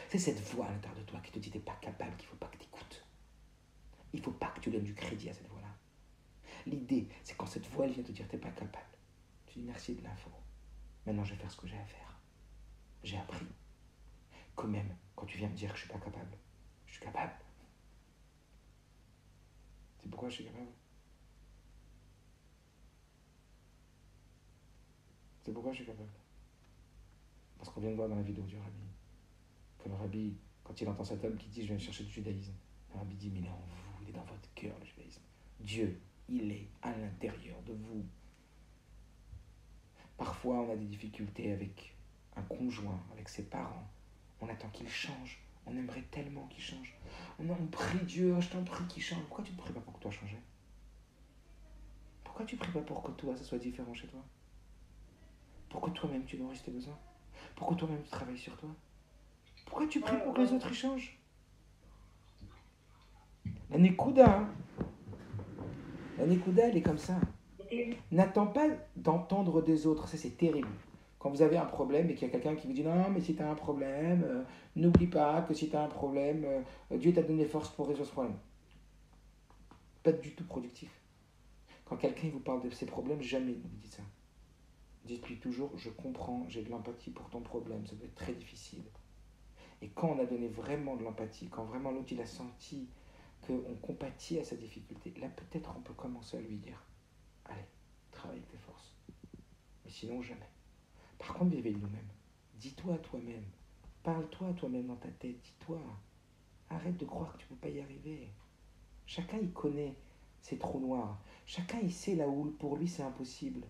C'est cette voix à l'intérieur de toi qui te dit que tu n'es pas capable, qu'il ne faut pas que tu écoutes. Il ne faut pas que tu donnes du crédit à cette voix-là. L'idée, c'est quand cette voix elle vient te dire que tu n'es pas capable. Tu dis merci de l'info. Maintenant, je vais faire ce que j'ai à faire. J'ai appris que même quand tu viens me dire que je ne suis pas capable, je suis capable. C'est pourquoi je suis capable. C'est pourquoi je suis capable. Parce qu'on vient de voir dans la vidéo du rabbi que le rabbi, quand il entend cet homme qui dit je viens chercher du judaïsme, le rabbi dit mais il est en vous, il est dans votre cœur le judaïsme. Dieu, il est à l'intérieur de vous. Parfois on a des difficultés avec un conjoint, avec ses parents. On attend qu'il change. On aimerait tellement qu'il change. On prie Dieu, je t'en prie qu'il change. Pourquoi tu ne pries pas pour que toi change? Pourquoi tu ne pries pas pour que toi ça soit différent chez toi? Pour que toi-même tu nourrisses tes besoins? Pour que toi-même tu travailles sur toi? Pourquoi tu pries pour que les autres y changent? La Nekuda, elle est comme ça. N'attends pas d'entendre des autres, ça c'est terrible. Quand vous avez un problème et qu'il y a quelqu'un qui vous dit non, mais si tu as un problème, n'oublie pas que si tu as un problème, Dieu t'a donné force pour résoudre ce problème. Pas du tout productif. Quand quelqu'un vous parle de ses problèmes, jamais ne vous dites ça. Dites-lui toujours, je comprends, j'ai de l'empathie pour ton problème, ça doit être très difficile. Et quand on a donné vraiment de l'empathie, quand vraiment l'autre il a senti qu'on compatit à sa difficulté, là peut-être on peut commencer à lui dire, allez, travaille avec tes forces. Mais sinon jamais. Par contre, vivez nous-mêmes. Dis-toi à toi-même. Parle-toi à toi-même dans ta tête. Dis-toi. Arrête de croire que tu ne peux pas y arriver. Chacun y connaît ses trous noirs. Chacun il sait là où pour lui c'est impossible.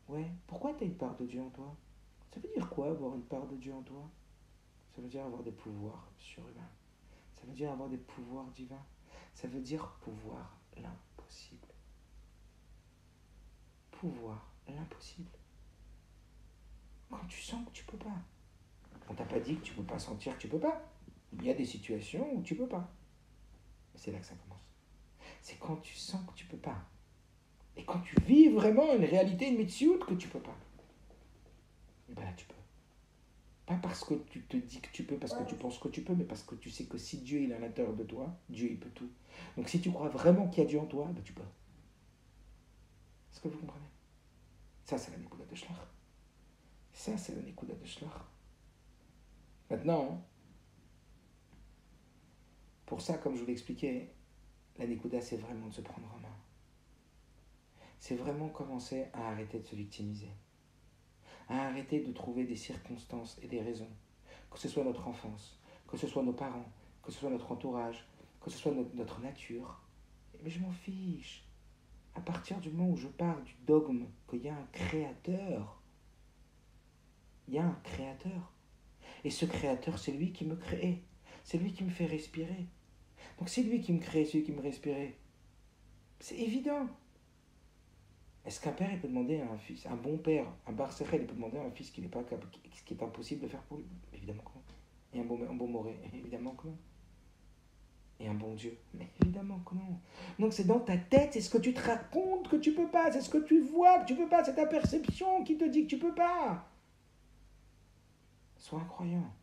Ouais, pourquoi tu as une part de Dieu en toi? Ça veut dire quoi avoir une part de Dieu en toi? Ça veut dire avoir des pouvoirs surhumains. Ça veut dire avoir des pouvoirs divins. Ça veut dire pouvoir l'impossible. Pouvoir l'impossible. Quand tu sens que tu peux pas. On t'a pas dit que tu peux pas sentir que tu peux pas. Il y a des situations où tu peux pas. C'est là que ça commence. C'est quand tu sens que tu peux pas. Et quand tu vis vraiment une réalité, une métioute que tu peux pas. Et bien là tu peux. Pas parce que tu te dis que tu peux, parce que tu penses que tu peux, mais parce que tu sais que si Dieu il est à l'intérieur de toi, Dieu il peut tout. Donc si tu crois vraiment qu'il y a Dieu en toi, ben tu peux. Est-ce que vous comprenez? Ça c'est la Nekuda de Shlach. Ça c'est la Nekuda de Shlach. Maintenant, pour ça, comme je vous l'expliquais, la Nekuda c'est vraiment de se prendre en main. C'est vraiment commencer à arrêter de se victimiser. À arrêter de trouver des circonstances et des raisons. Que ce soit notre enfance, que ce soit nos parents, que ce soit notre entourage, que ce soit notre nature. Mais je m'en fiche. À partir du moment où je parle du dogme qu'il y a un créateur, il y a un créateur. Et ce créateur, c'est lui qui me crée. C'est lui qui me fait respirer. Donc c'est lui qui me crée, c'est lui qui me respirait. C'est évident. Est-ce qu'un père, il peut demander à un fils, un bon père, un bar sechel, il peut demander à un fils qui n'est pas capable, ce qui est impossible de faire pour lui? Évidemment que non. Et un bon moré? Évidemment que non. Et un bon Dieu? Mais évidemment que non. Donc c'est dans ta tête, c'est ce que tu te racontes que tu peux pas, c'est ce que tu vois que tu peux pas, c'est ta perception qui te dit que tu peux pas. Sois un croyant.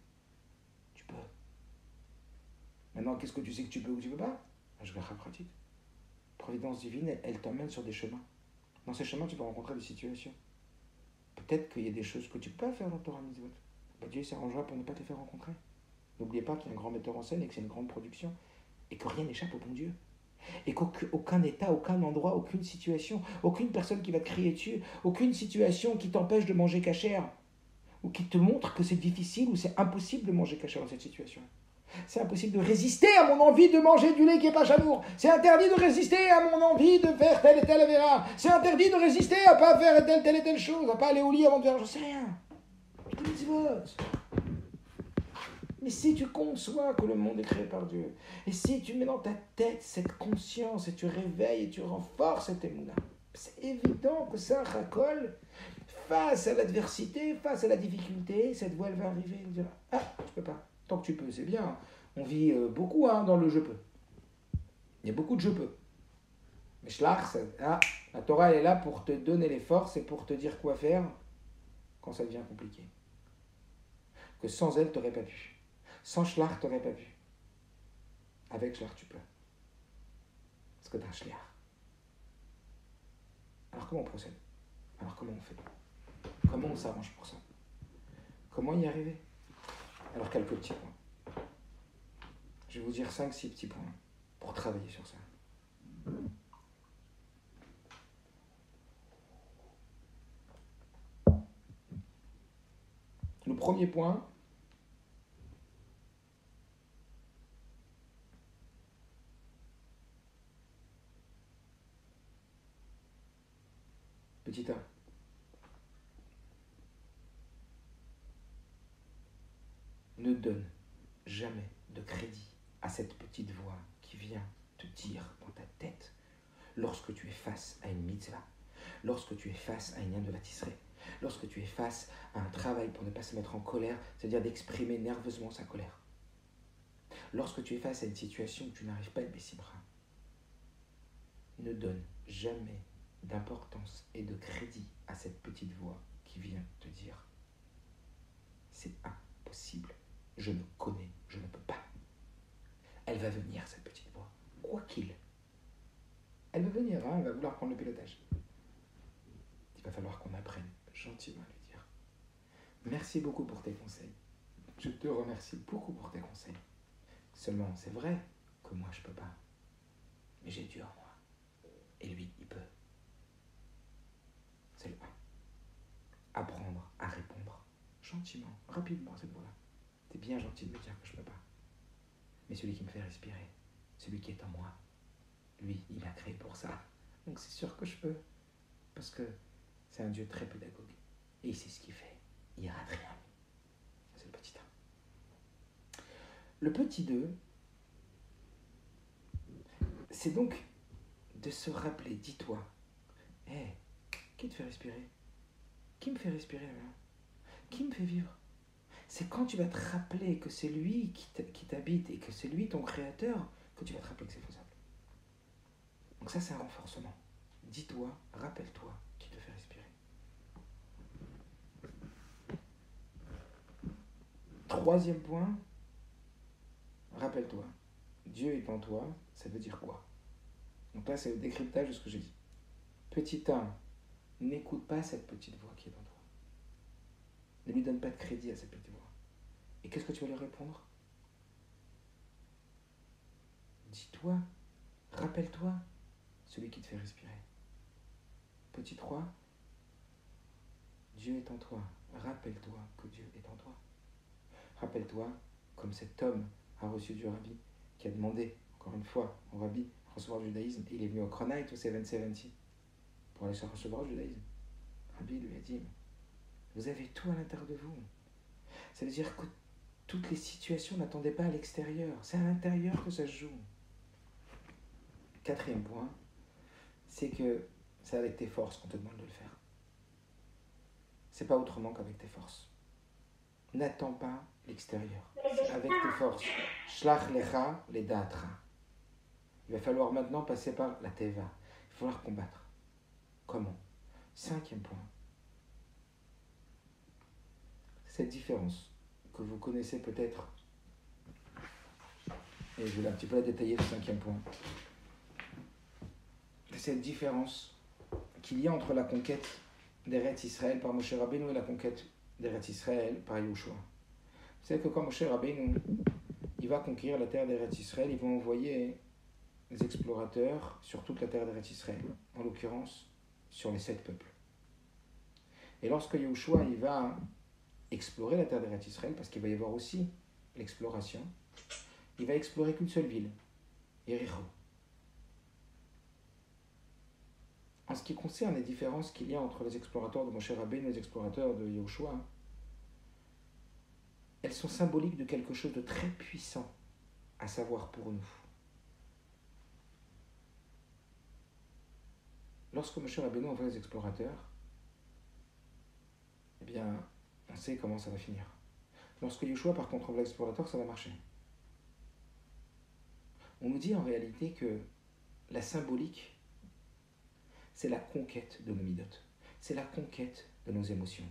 Tu peux. Maintenant, qu'est-ce que tu sais que tu peux ou que tu peux pas? Je vais pratique. Providence divine, elle t'emmène sur des chemins. Dans ces chemins, tu vas rencontrer des situations. Peut-être qu'il y a des choses que tu peux pas faire dans Torah Mitzvot. Dieu s'arrangera pour ne pas te faire rencontrer. N'oubliez pas qu'il y a un grand metteur en scène et que c'est une grande production. Et que rien n'échappe au bon Dieu. Et qu'aucun état, aucun endroit, aucune situation, aucune personne qui va te crier dessus, aucune situation qui t'empêche de manger cachère, ou qui te montre que c'est difficile ou c'est impossible de manger cachère dans cette situation. C'est impossible de résister à mon envie de manger du lait qui n'est pas chamour. C'est interdit de résister à mon envie de faire telle et telle avéra. C'est interdit de résister à pas faire telle et telle chose, à pas aller au lit avant de faire, je sais rien. Mais si tu conçois que le monde est créé par Dieu, et si tu mets dans ta tête cette conscience, et tu réveilles et tu renforces cette émouna, c'est évident que ça racole face à l'adversité, face à la difficulté, cette voix elle va arriver et dire « Ah, tu peux pas. Tant que tu peux, c'est bien. On vit beaucoup dans le je peux. Il y a beaucoup de je peux. Mais Shlach, la Torah elle est là pour te donner les forces et pour te dire quoi faire quand ça devient compliqué. Que sans elle, tu n'aurais pas pu. Sans Shlach, tu n'aurais pas pu. Avec Shlach, tu peux. Parce que tu as un Shliach. Alors comment on procède? Alors comment on fait? Comment on s'arrange pour ça? Comment y arriver? Alors, quelques petits points. Je vais vous dire 5-6 petits points pour travailler sur ça. Le premier point, petit A. Ne donne jamais de crédit à cette petite voix qui vient te dire dans ta tête, lorsque tu es face à une mitzvah, lorsque tu es face à une lien de bâtisserie, lorsque tu es face à un travail pour ne pas se mettre en colère, c'est-à-dire d'exprimer nerveusement sa colère, lorsque tu es face à une situation où tu n'arrives pas à le bessimra, ne donne jamais d'importance et de crédit à cette petite voix qui vient te dire c'est impossible, je me connais, je ne peux pas. Elle va venir, cette petite voix, quoi qu'il. Elle va venir, elle va vouloir prendre le pilotage. Il va falloir qu'on apprenne gentiment à lui dire merci beaucoup pour tes conseils. Je te remercie beaucoup pour tes conseils. Seulement, c'est vrai que moi, je peux pas. Mais j'ai Dieu en moi. Et lui, il peut. C'est le 1. Apprendre à répondre gentiment, rapidement à cette voix-là. T'es bien gentil de me dire que je peux pas. Mais celui qui me fait respirer, celui qui est en moi, lui, il m'a créé pour ça. Donc c'est sûr que je peux. Parce que c'est un Dieu très pédagogue. Et il sait ce qu'il fait. Il rate rien. C'est le petit 1. Le petit 2, c'est donc de se rappeler, dis-toi, hé, qui te fait respirer? Qui me fait respirer là? Qui me fait vivre? C'est quand tu vas te rappeler que c'est lui qui t'habite et que c'est lui ton créateur que tu vas te rappeler que c'est faisable. Donc ça, c'est un renforcement. Dis-toi, rappelle-toi qui te fait respirer. Troisième point, rappelle-toi, Dieu est en toi, ça veut dire quoi? Donc là, c'est le décryptage de ce que j'ai dit. Petit 1, n'écoute pas cette petite voix qui est en toi. Ne lui donne pas de crédit à cette petite voix. Et qu'est-ce que tu vas lui répondre? Dis-toi, rappelle-toi, celui qui te fait respirer. Petit 3, Dieu est en toi. Rappelle-toi que Dieu est en toi. Rappelle-toi, comme cet homme a reçu du rabbi, qui a demandé, encore une fois, au rabbi, de recevoir le judaïsme, et il est venu au Kronite, au 770, pour aller recevoir le judaïsme. Le rabbi lui a dit, vous avez tout à l'intérieur de vous. Ça veut dire que toutes les situations n'attendaient pas à l'extérieur. C'est à l'intérieur que ça se joue. Quatrième point, c'est que c'est avec tes forces qu'on te demande de le faire. C'est pas autrement qu'avec tes forces. N'attends pas l'extérieur. C'est avec tes forces. Shlach lecha le datra. Il va falloir maintenant passer par la teva. Il va falloir combattre. Comment? Cinquième point. Cette différence que vous connaissez peut-être, et je vais un petit peu la détailler, le cinquième point. Cette différence qu'il y a entre la conquête d'Eretz Israël par Moshe Rabbeinu et la conquête d'Eretz Israël par Yehoshua. Vous savez que quand Moshe Rabbeinu il va conquérir la terre d'Eretz Israël, il va envoyer des explorateurs sur toute la terre d'Eretz Israël, en l'occurrence sur les 7 peuples. Et lorsque Yehoshua il va explorer la terre d'Eretz Israël, parce qu'il va y avoir aussi l'exploration, il va explorer qu'une seule ville, Yericho. En ce qui concerne les différences qu'il y a entre les explorateurs de Moshe Rabbeinu et les explorateurs de Yehoshua, elles sont symboliques de quelque chose de très puissant, à savoir pour nous. Lorsque Moshe Rabbeinu envoie les explorateurs, eh bien, on sait comment ça va finir. Lorsque Yehoshua, par contre, envoie les explorateurs, ça va marcher. On nous dit en réalité que la symbolique, c'est la conquête de nos midotes. C'est la conquête de nos émotions.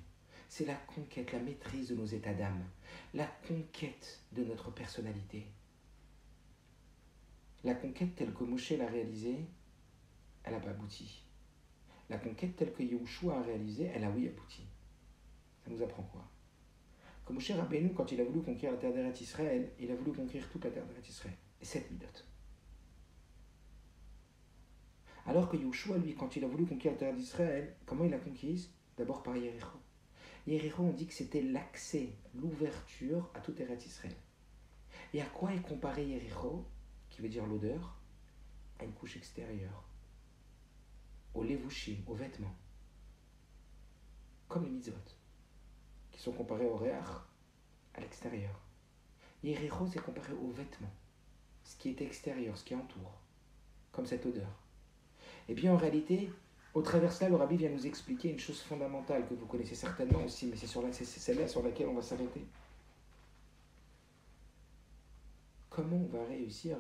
C'est la conquête, la maîtrise de nos états d'âme. La conquête de notre personnalité. La conquête telle que Moshe l'a réalisée, elle n'a pas abouti. La conquête telle que Yehoshua a réalisée, elle a oui abouti. Ça nous apprend quoi? que Moshe Rabbeinu, quand il a voulu conquérir la terre d'Eretz Israël, il a voulu conquérir toute la terre d'Eretz Israël. Et 7 midot. Alors que Yoshua, lui, quand il a voulu conquérir la terre d'Israël, comment il l'a conquise? D'abord par Yéricho. Yéricho, on dit que c'était l'accès, l'ouverture à toute Eretz Israël. Et à quoi est comparé Yéricho, qui veut dire l'odeur? À une couche extérieure, au levushim, aux vêtements, comme les mitzvot, qui sont comparés au réach, à l'extérieur. Yéricho, c'est comparé aux vêtements, ce qui est extérieur, ce qui entoure, comme cette odeur. Et bien en réalité, au travers de cela, le Rabbi vient nous expliquer une chose fondamentale que vous connaissez certainement aussi, mais c'est celle-là sur laquelle on va s'arrêter. Comment on va réussir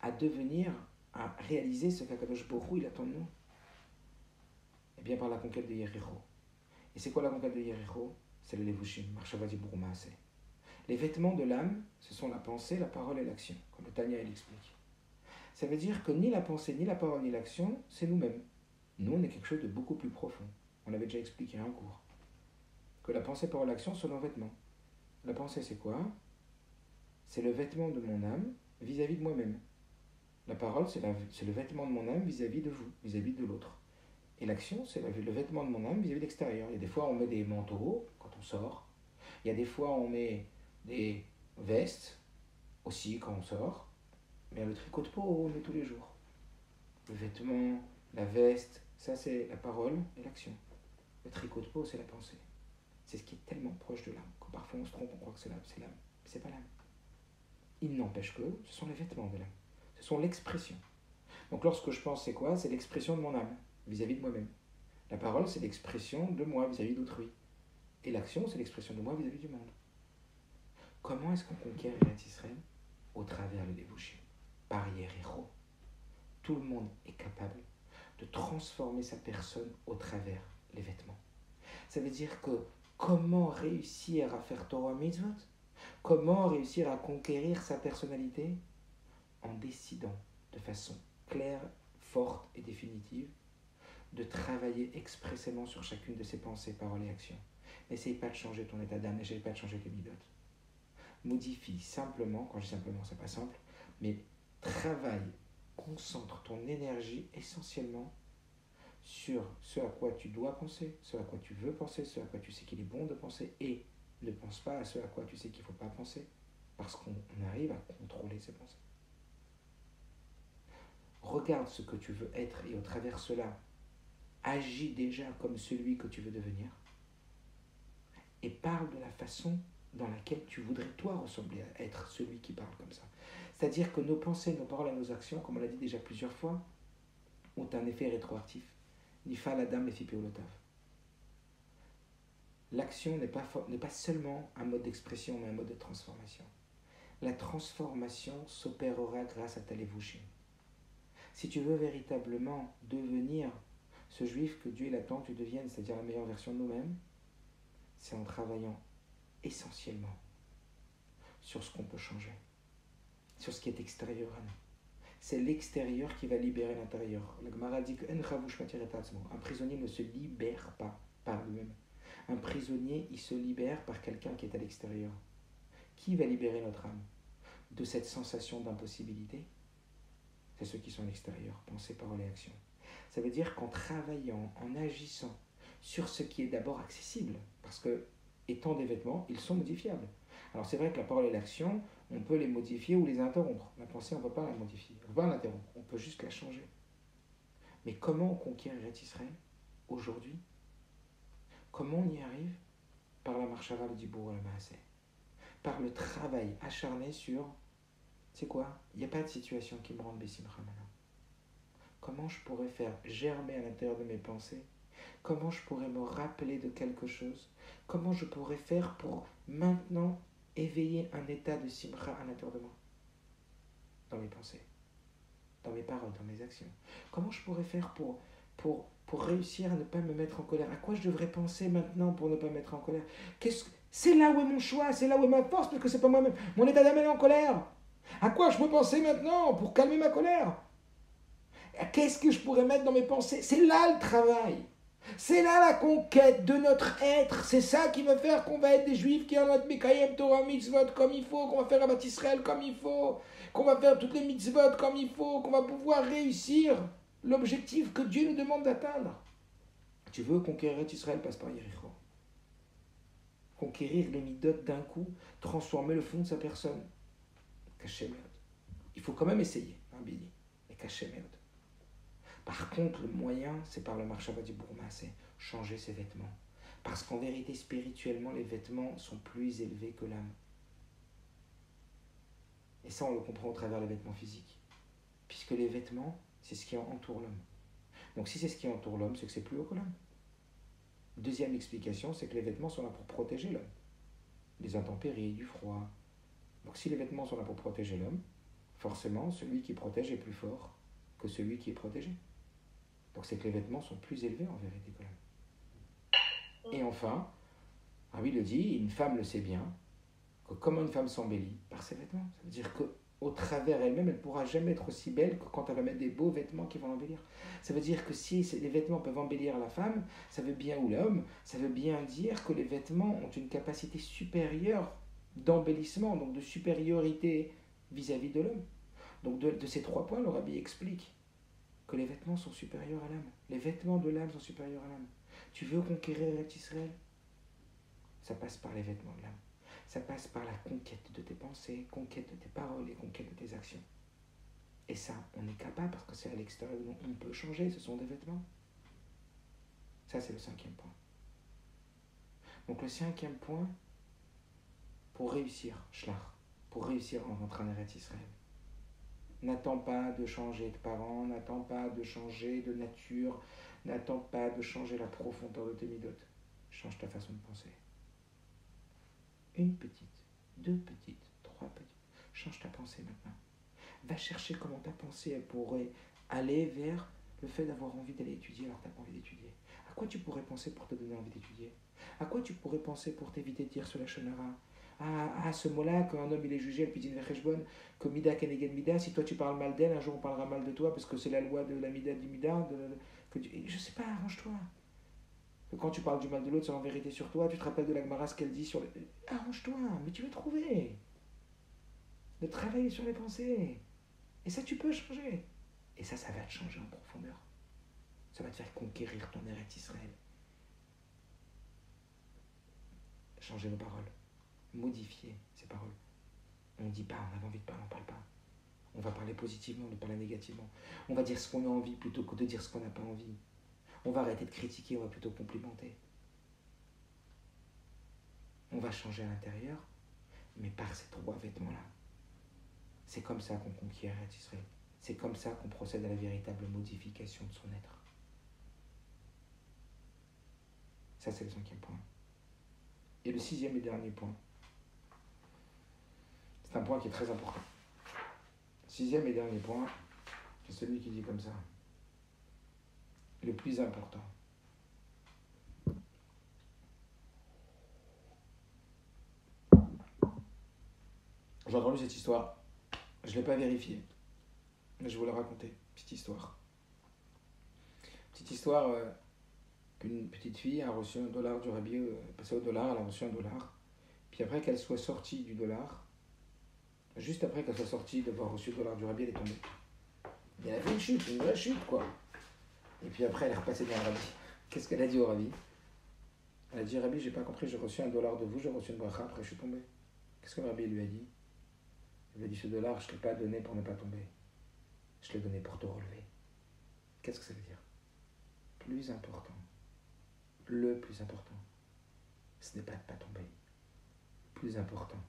à devenir, à réaliser ce qu'Akadosh Baruch Hu il attend de nous? Eh bien par la conquête de Yéricho. Et c'est quoi la conquête de Yéricho? C'est le levushim, marshava dibur maaseh. Les vêtements de l'âme, ce sont la pensée, la parole et l'action, comme le Tanya l'explique. Ça veut dire que ni la pensée, ni la parole, ni l'action, c'est nous-mêmes. Nous, on est quelque chose de beaucoup plus profond. On l'avait déjà expliqué un cours. Que la pensée, parole, l'action sont nos vêtements. La pensée, c'est quoi? C'est le vêtement de mon âme vis-à-vis de moi-même. La parole, c'est le vêtement de mon âme vis-à-vis de vous, vis-à-vis de l'autre. Et l'action, c'est le vêtement de mon âme vis-à-vis de l'extérieur. Il y a des fois, on met des manteaux quand on sort. Il y a des fois, on met des vestes aussi quand on sort. Mais le tricot de peau, on met tous les jours. Le vêtement, la veste, ça c'est la parole et l'action. Le tricot de peau, c'est la pensée. C'est ce qui est tellement proche de l'âme que parfois on se trompe, on croit que c'est l'âme. Mais c'est pas l'âme. Il n'empêche que ce sont les vêtements de l'âme. Ce sont l'expression. Donc lorsque je pense, c'est quoi? C'est l'expression de mon âme vis-à-vis de moi-même. La parole, c'est l'expression de moi vis-à-vis d'autrui. Et l'action, c'est l'expression de moi vis-à-vis du monde. Comment est-ce qu'on conquiert Eretz Israël? Au travers le levushim, par Yéricho. Tout le monde est capable de transformer sa personne au travers les vêtements. Ça veut dire que comment réussir à faire Torah Mitzvot? Comment réussir à conquérir sa personnalité? En décidant de façon claire, forte et définitive de travailler expressément sur chacune de ses pensées, paroles et actions. N'essaye pas de changer ton état d'âme, n'essaye pas de changer tes midot. Modifie simplement, quand je dis simplement, c'est pas simple, mais travaille, concentre ton énergie essentiellement sur ce à quoi tu dois penser, ce à quoi tu veux penser, ce à quoi tu sais qu'il est bon de penser, et ne pense pas à ce à quoi tu sais qu'il ne faut pas penser, parce qu'on arrive à contrôler ses pensées. Regarde ce que tu veux être et au travers de cela, agis déjà comme celui que tu veux devenir et parle de la façon dans laquelle tu voudrais toi ressembler à être celui qui parle comme ça. C'est-à-dire que nos pensées, nos paroles et nos actions, comme on l'a dit déjà plusieurs fois, ont un effet rétroactif. Nifa l'adam et fipeolotav. L'action n'est pas seulement un mode d'expression, mais un mode de transformation. La transformation s'opérera grâce à ta levushim. Si tu veux véritablement devenir ce juif que Dieu attend que tu deviennes, c'est-à-dire la meilleure version de nous-mêmes, c'est en travaillant essentiellement sur ce qu'on peut changer, sur ce qui est extérieur à nous. C'est l'extérieur qui va libérer l'intérieur. La Gemara dit que un prisonnier ne se libère pas par lui-même. Un prisonnier, il se libère par quelqu'un qui est à l'extérieur. Qui va libérer notre âme de cette sensation d'impossibilité? C'est ceux qui sont à l'extérieur, pensée, parole et action. Ça veut dire qu'en travaillant, en agissant sur ce qui est d'abord accessible, parce que, étant des vêtements, ils sont modifiables. Alors c'est vrai que la parole et l'action, on peut les modifier ou les interrompre. La pensée, on ne peut pas la modifier, on ne peut pas l'interrompre, on peut juste la changer. Mais comment on conquiert Eretz Israël aujourd'hui? Comment on y arrive? Par la marshava dibur le maaseh, par le travail acharné sur, c'est quoi? Il n'y a pas de situation qui me rende bessimcha maintenant. Comment je pourrais faire germer à l'intérieur de mes pensées? Comment je pourrais me rappeler de quelque chose? Comment je pourrais faire pour maintenant éveiller un état de simcha à l'intérieur de moi? Dans mes pensées, dans mes paroles, dans mes actions. Comment je pourrais faire pour réussir à ne pas me mettre en colère? À quoi je devrais penser maintenant pour ne pas me mettre en colère? C'est là où est mon choix, c'est là où est ma force, parce que c'est pas moi-même. Mon état d'âme est en colère. À quoi je peux penser maintenant pour calmer ma colère? Qu'est-ce que je pourrais mettre dans mes pensées? C'est là le travail. C'est là la conquête de notre être. C'est ça qui va faire qu'on va être des juifs qui vont être Mekayem Torah mitzvot comme il faut, qu'on va faire Abat Israël comme il faut, qu'on va faire toutes les mitzvot comme il faut, qu'on va pouvoir réussir l'objectif que Dieu nous demande d'atteindre. Tu veux conquérir Israël, passe par Yericho. Conquérir les midot d'un coup, transformer le fond de sa personne. Caché merde. Il faut quand même essayer, hein, Billy. Mais caché merde. Par contre, le moyen, c'est par le marchava du Bourma, c'est changer ses vêtements. Parce qu'en vérité, spirituellement, les vêtements sont plus élevés que l'âme. Et ça, on le comprend au travers des vêtements physiques. Puisque les vêtements, c'est ce qui entoure l'homme. Donc si c'est ce qui entoure l'homme, c'est que c'est plus haut que l'homme. Deuxième explication, c'est que les vêtements sont là pour protéger l'homme. Des intempéries, du froid. Donc si les vêtements sont là pour protéger l'homme, forcément, celui qui protège est plus fort que celui qui est protégé. Donc c'est que les vêtements sont plus élevés en vérité que l'homme. Et enfin, Rabbi le dit, une femme le sait bien, que comment une femme s'embellit par ses vêtements. Ça veut dire qu'au travers elle-même, elle ne pourra jamais être aussi belle que quand elle va mettre des beaux vêtements qui vont l'embellir. Ça veut dire que si les vêtements peuvent embellir la femme, ça veut bien, ou l'homme, ça veut bien dire que les vêtements ont une capacité supérieure d'embellissement, donc de supériorité vis-à-vis de l'homme. Donc de ces 3 points, le Rabbi explique que les vêtements sont supérieurs à l'âme. Les vêtements de l'âme sont supérieurs à l'âme. Tu veux conquérir Israël? Ça passe par les vêtements de l'âme. Ça passe par la conquête de tes pensées, conquête de tes paroles et conquête de tes actions. Et ça, on est capable parce que c'est à l'extérieur où on peut changer, ce sont des vêtements. Ça, c'est le 5e point. Donc le 5e point, pour réussir, Shlach, pour réussir en rentrant en Eretz Israël, n'attends pas de changer de parents, n'attends pas de changer de nature, n'attends pas de changer la profondeur de tes midotes. Change ta façon de penser. 1 petite, 2 petites, 3 petites. Change ta pensée maintenant. Va chercher comment ta pensée elle pourrait aller vers le fait d'avoir envie d'aller étudier alors que tu n'as pas envie d'étudier. À quoi tu pourrais penser pour te donner envie d'étudier? À quoi tu pourrais penser pour t'éviter de dire sur la shonara? À ce mot-là, qu'un homme il est jugé, puis dit que mida keneged mida, si toi tu parles mal d'elle, un jour on parlera mal de toi parce que c'est la loi de la mida du mida. Je sais pas, arrange-toi. Que quand tu parles du mal de l'autre, c'est en vérité sur toi. Tu te rappelles de la Gemara, ce qu'elle dit sur le... Arrange-toi, mais tu vas trouver. De travailler sur les pensées. Et ça, tu peux changer. Et ça va te changer en profondeur. Ça va te faire conquérir ton Eretz Israël. Changer nos paroles. Modifier ces paroles. On ne dit pas, on a envie de parler, on ne parle pas. On va parler positivement, on ne parle négativement. On va dire ce qu'on a envie plutôt que de dire ce qu'on n'a pas envie. On va arrêter de critiquer, on va plutôt complimenter. On va changer à l'intérieur, mais par ces 3 vêtements-là. C'est comme ça qu'on conquiert Israël. C'est comme ça qu'on procède à la véritable modification de son être. Ça, c'est le 5e point. Et le 6e et dernier point, c'est un point qui est très important. 6e et dernier point, c'est celui qui dit comme ça. Le plus important. J'ai entendu cette histoire. Je ne l'ai pas vérifiée. Mais je vais vous la raconter. Petite histoire. Petite histoire qu'une petite fille a reçu $1 du rabbi, passé au dollar, elle a reçu $1. Puis après qu'elle soit sortie du dollar, juste après qu'elle soit sortie d'avoir reçu $1 du rabbi, elle est tombée. Et elle a fait une chute, une vraie chute quoi. Et puis après elle est repassée dans le rabbi. Qu'est-ce qu'elle a dit au rabbi? Elle a dit, rabbi, j'ai pas compris, j'ai reçu $1 de vous, j'ai reçu une bracha, après je suis tombée. Qu'est-ce que le rabbi lui a dit? Il lui a dit, ce $, je ne te l'ai pas donné pour ne pas tomber. Je l'ai donné pour te relever. Qu'est-ce que ça veut dire? Plus important. Le plus important, ce n'est pas de ne pas tomber. Plus important,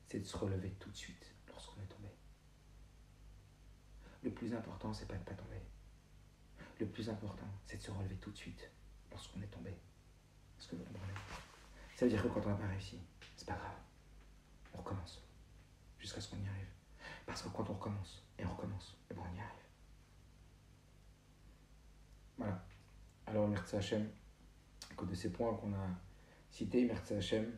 c'est de se relever tout de suite lorsqu'on est tombé. Le plus important, c'est pas de ne pas tomber. Le plus important, c'est de se relever tout de suite lorsqu'on est tombé. Est-ce que vous comprenez? Ça veut dire que quand on n'a pas réussi, c'est pas grave. On recommence. Jusqu'à ce qu'on y arrive. Parce que quand on recommence, et on recommence, et bon, on y arrive. Voilà. Alors, merci Hachem, que de ces points qu'on a cités, merci Hachem,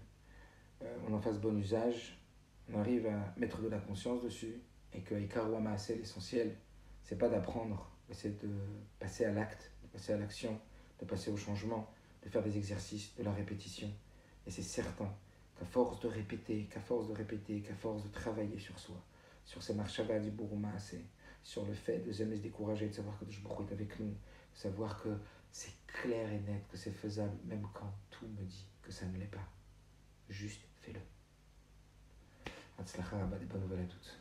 on en fasse bon usage, on arrive à mettre de la conscience dessus, et que Ikaru Maaseh, l'essentiel, c'est pas d'apprendre, mais c'est de passer à l'acte, de passer à l'action, de passer au changement, de faire des exercices, de la répétition. Et c'est certain qu'à force de répéter, qu'à force de travailler sur soi, sur ces marchavas du Bourmas, sur le fait de jamais se décourager, de savoir que je Baruch est avec nous, de savoir que c'est clair et net, que c'est faisable, même quand tout me dit que ça ne l'est pas. Juste fais-le. Hatzlacha, des bonnes nouvelles à toutes.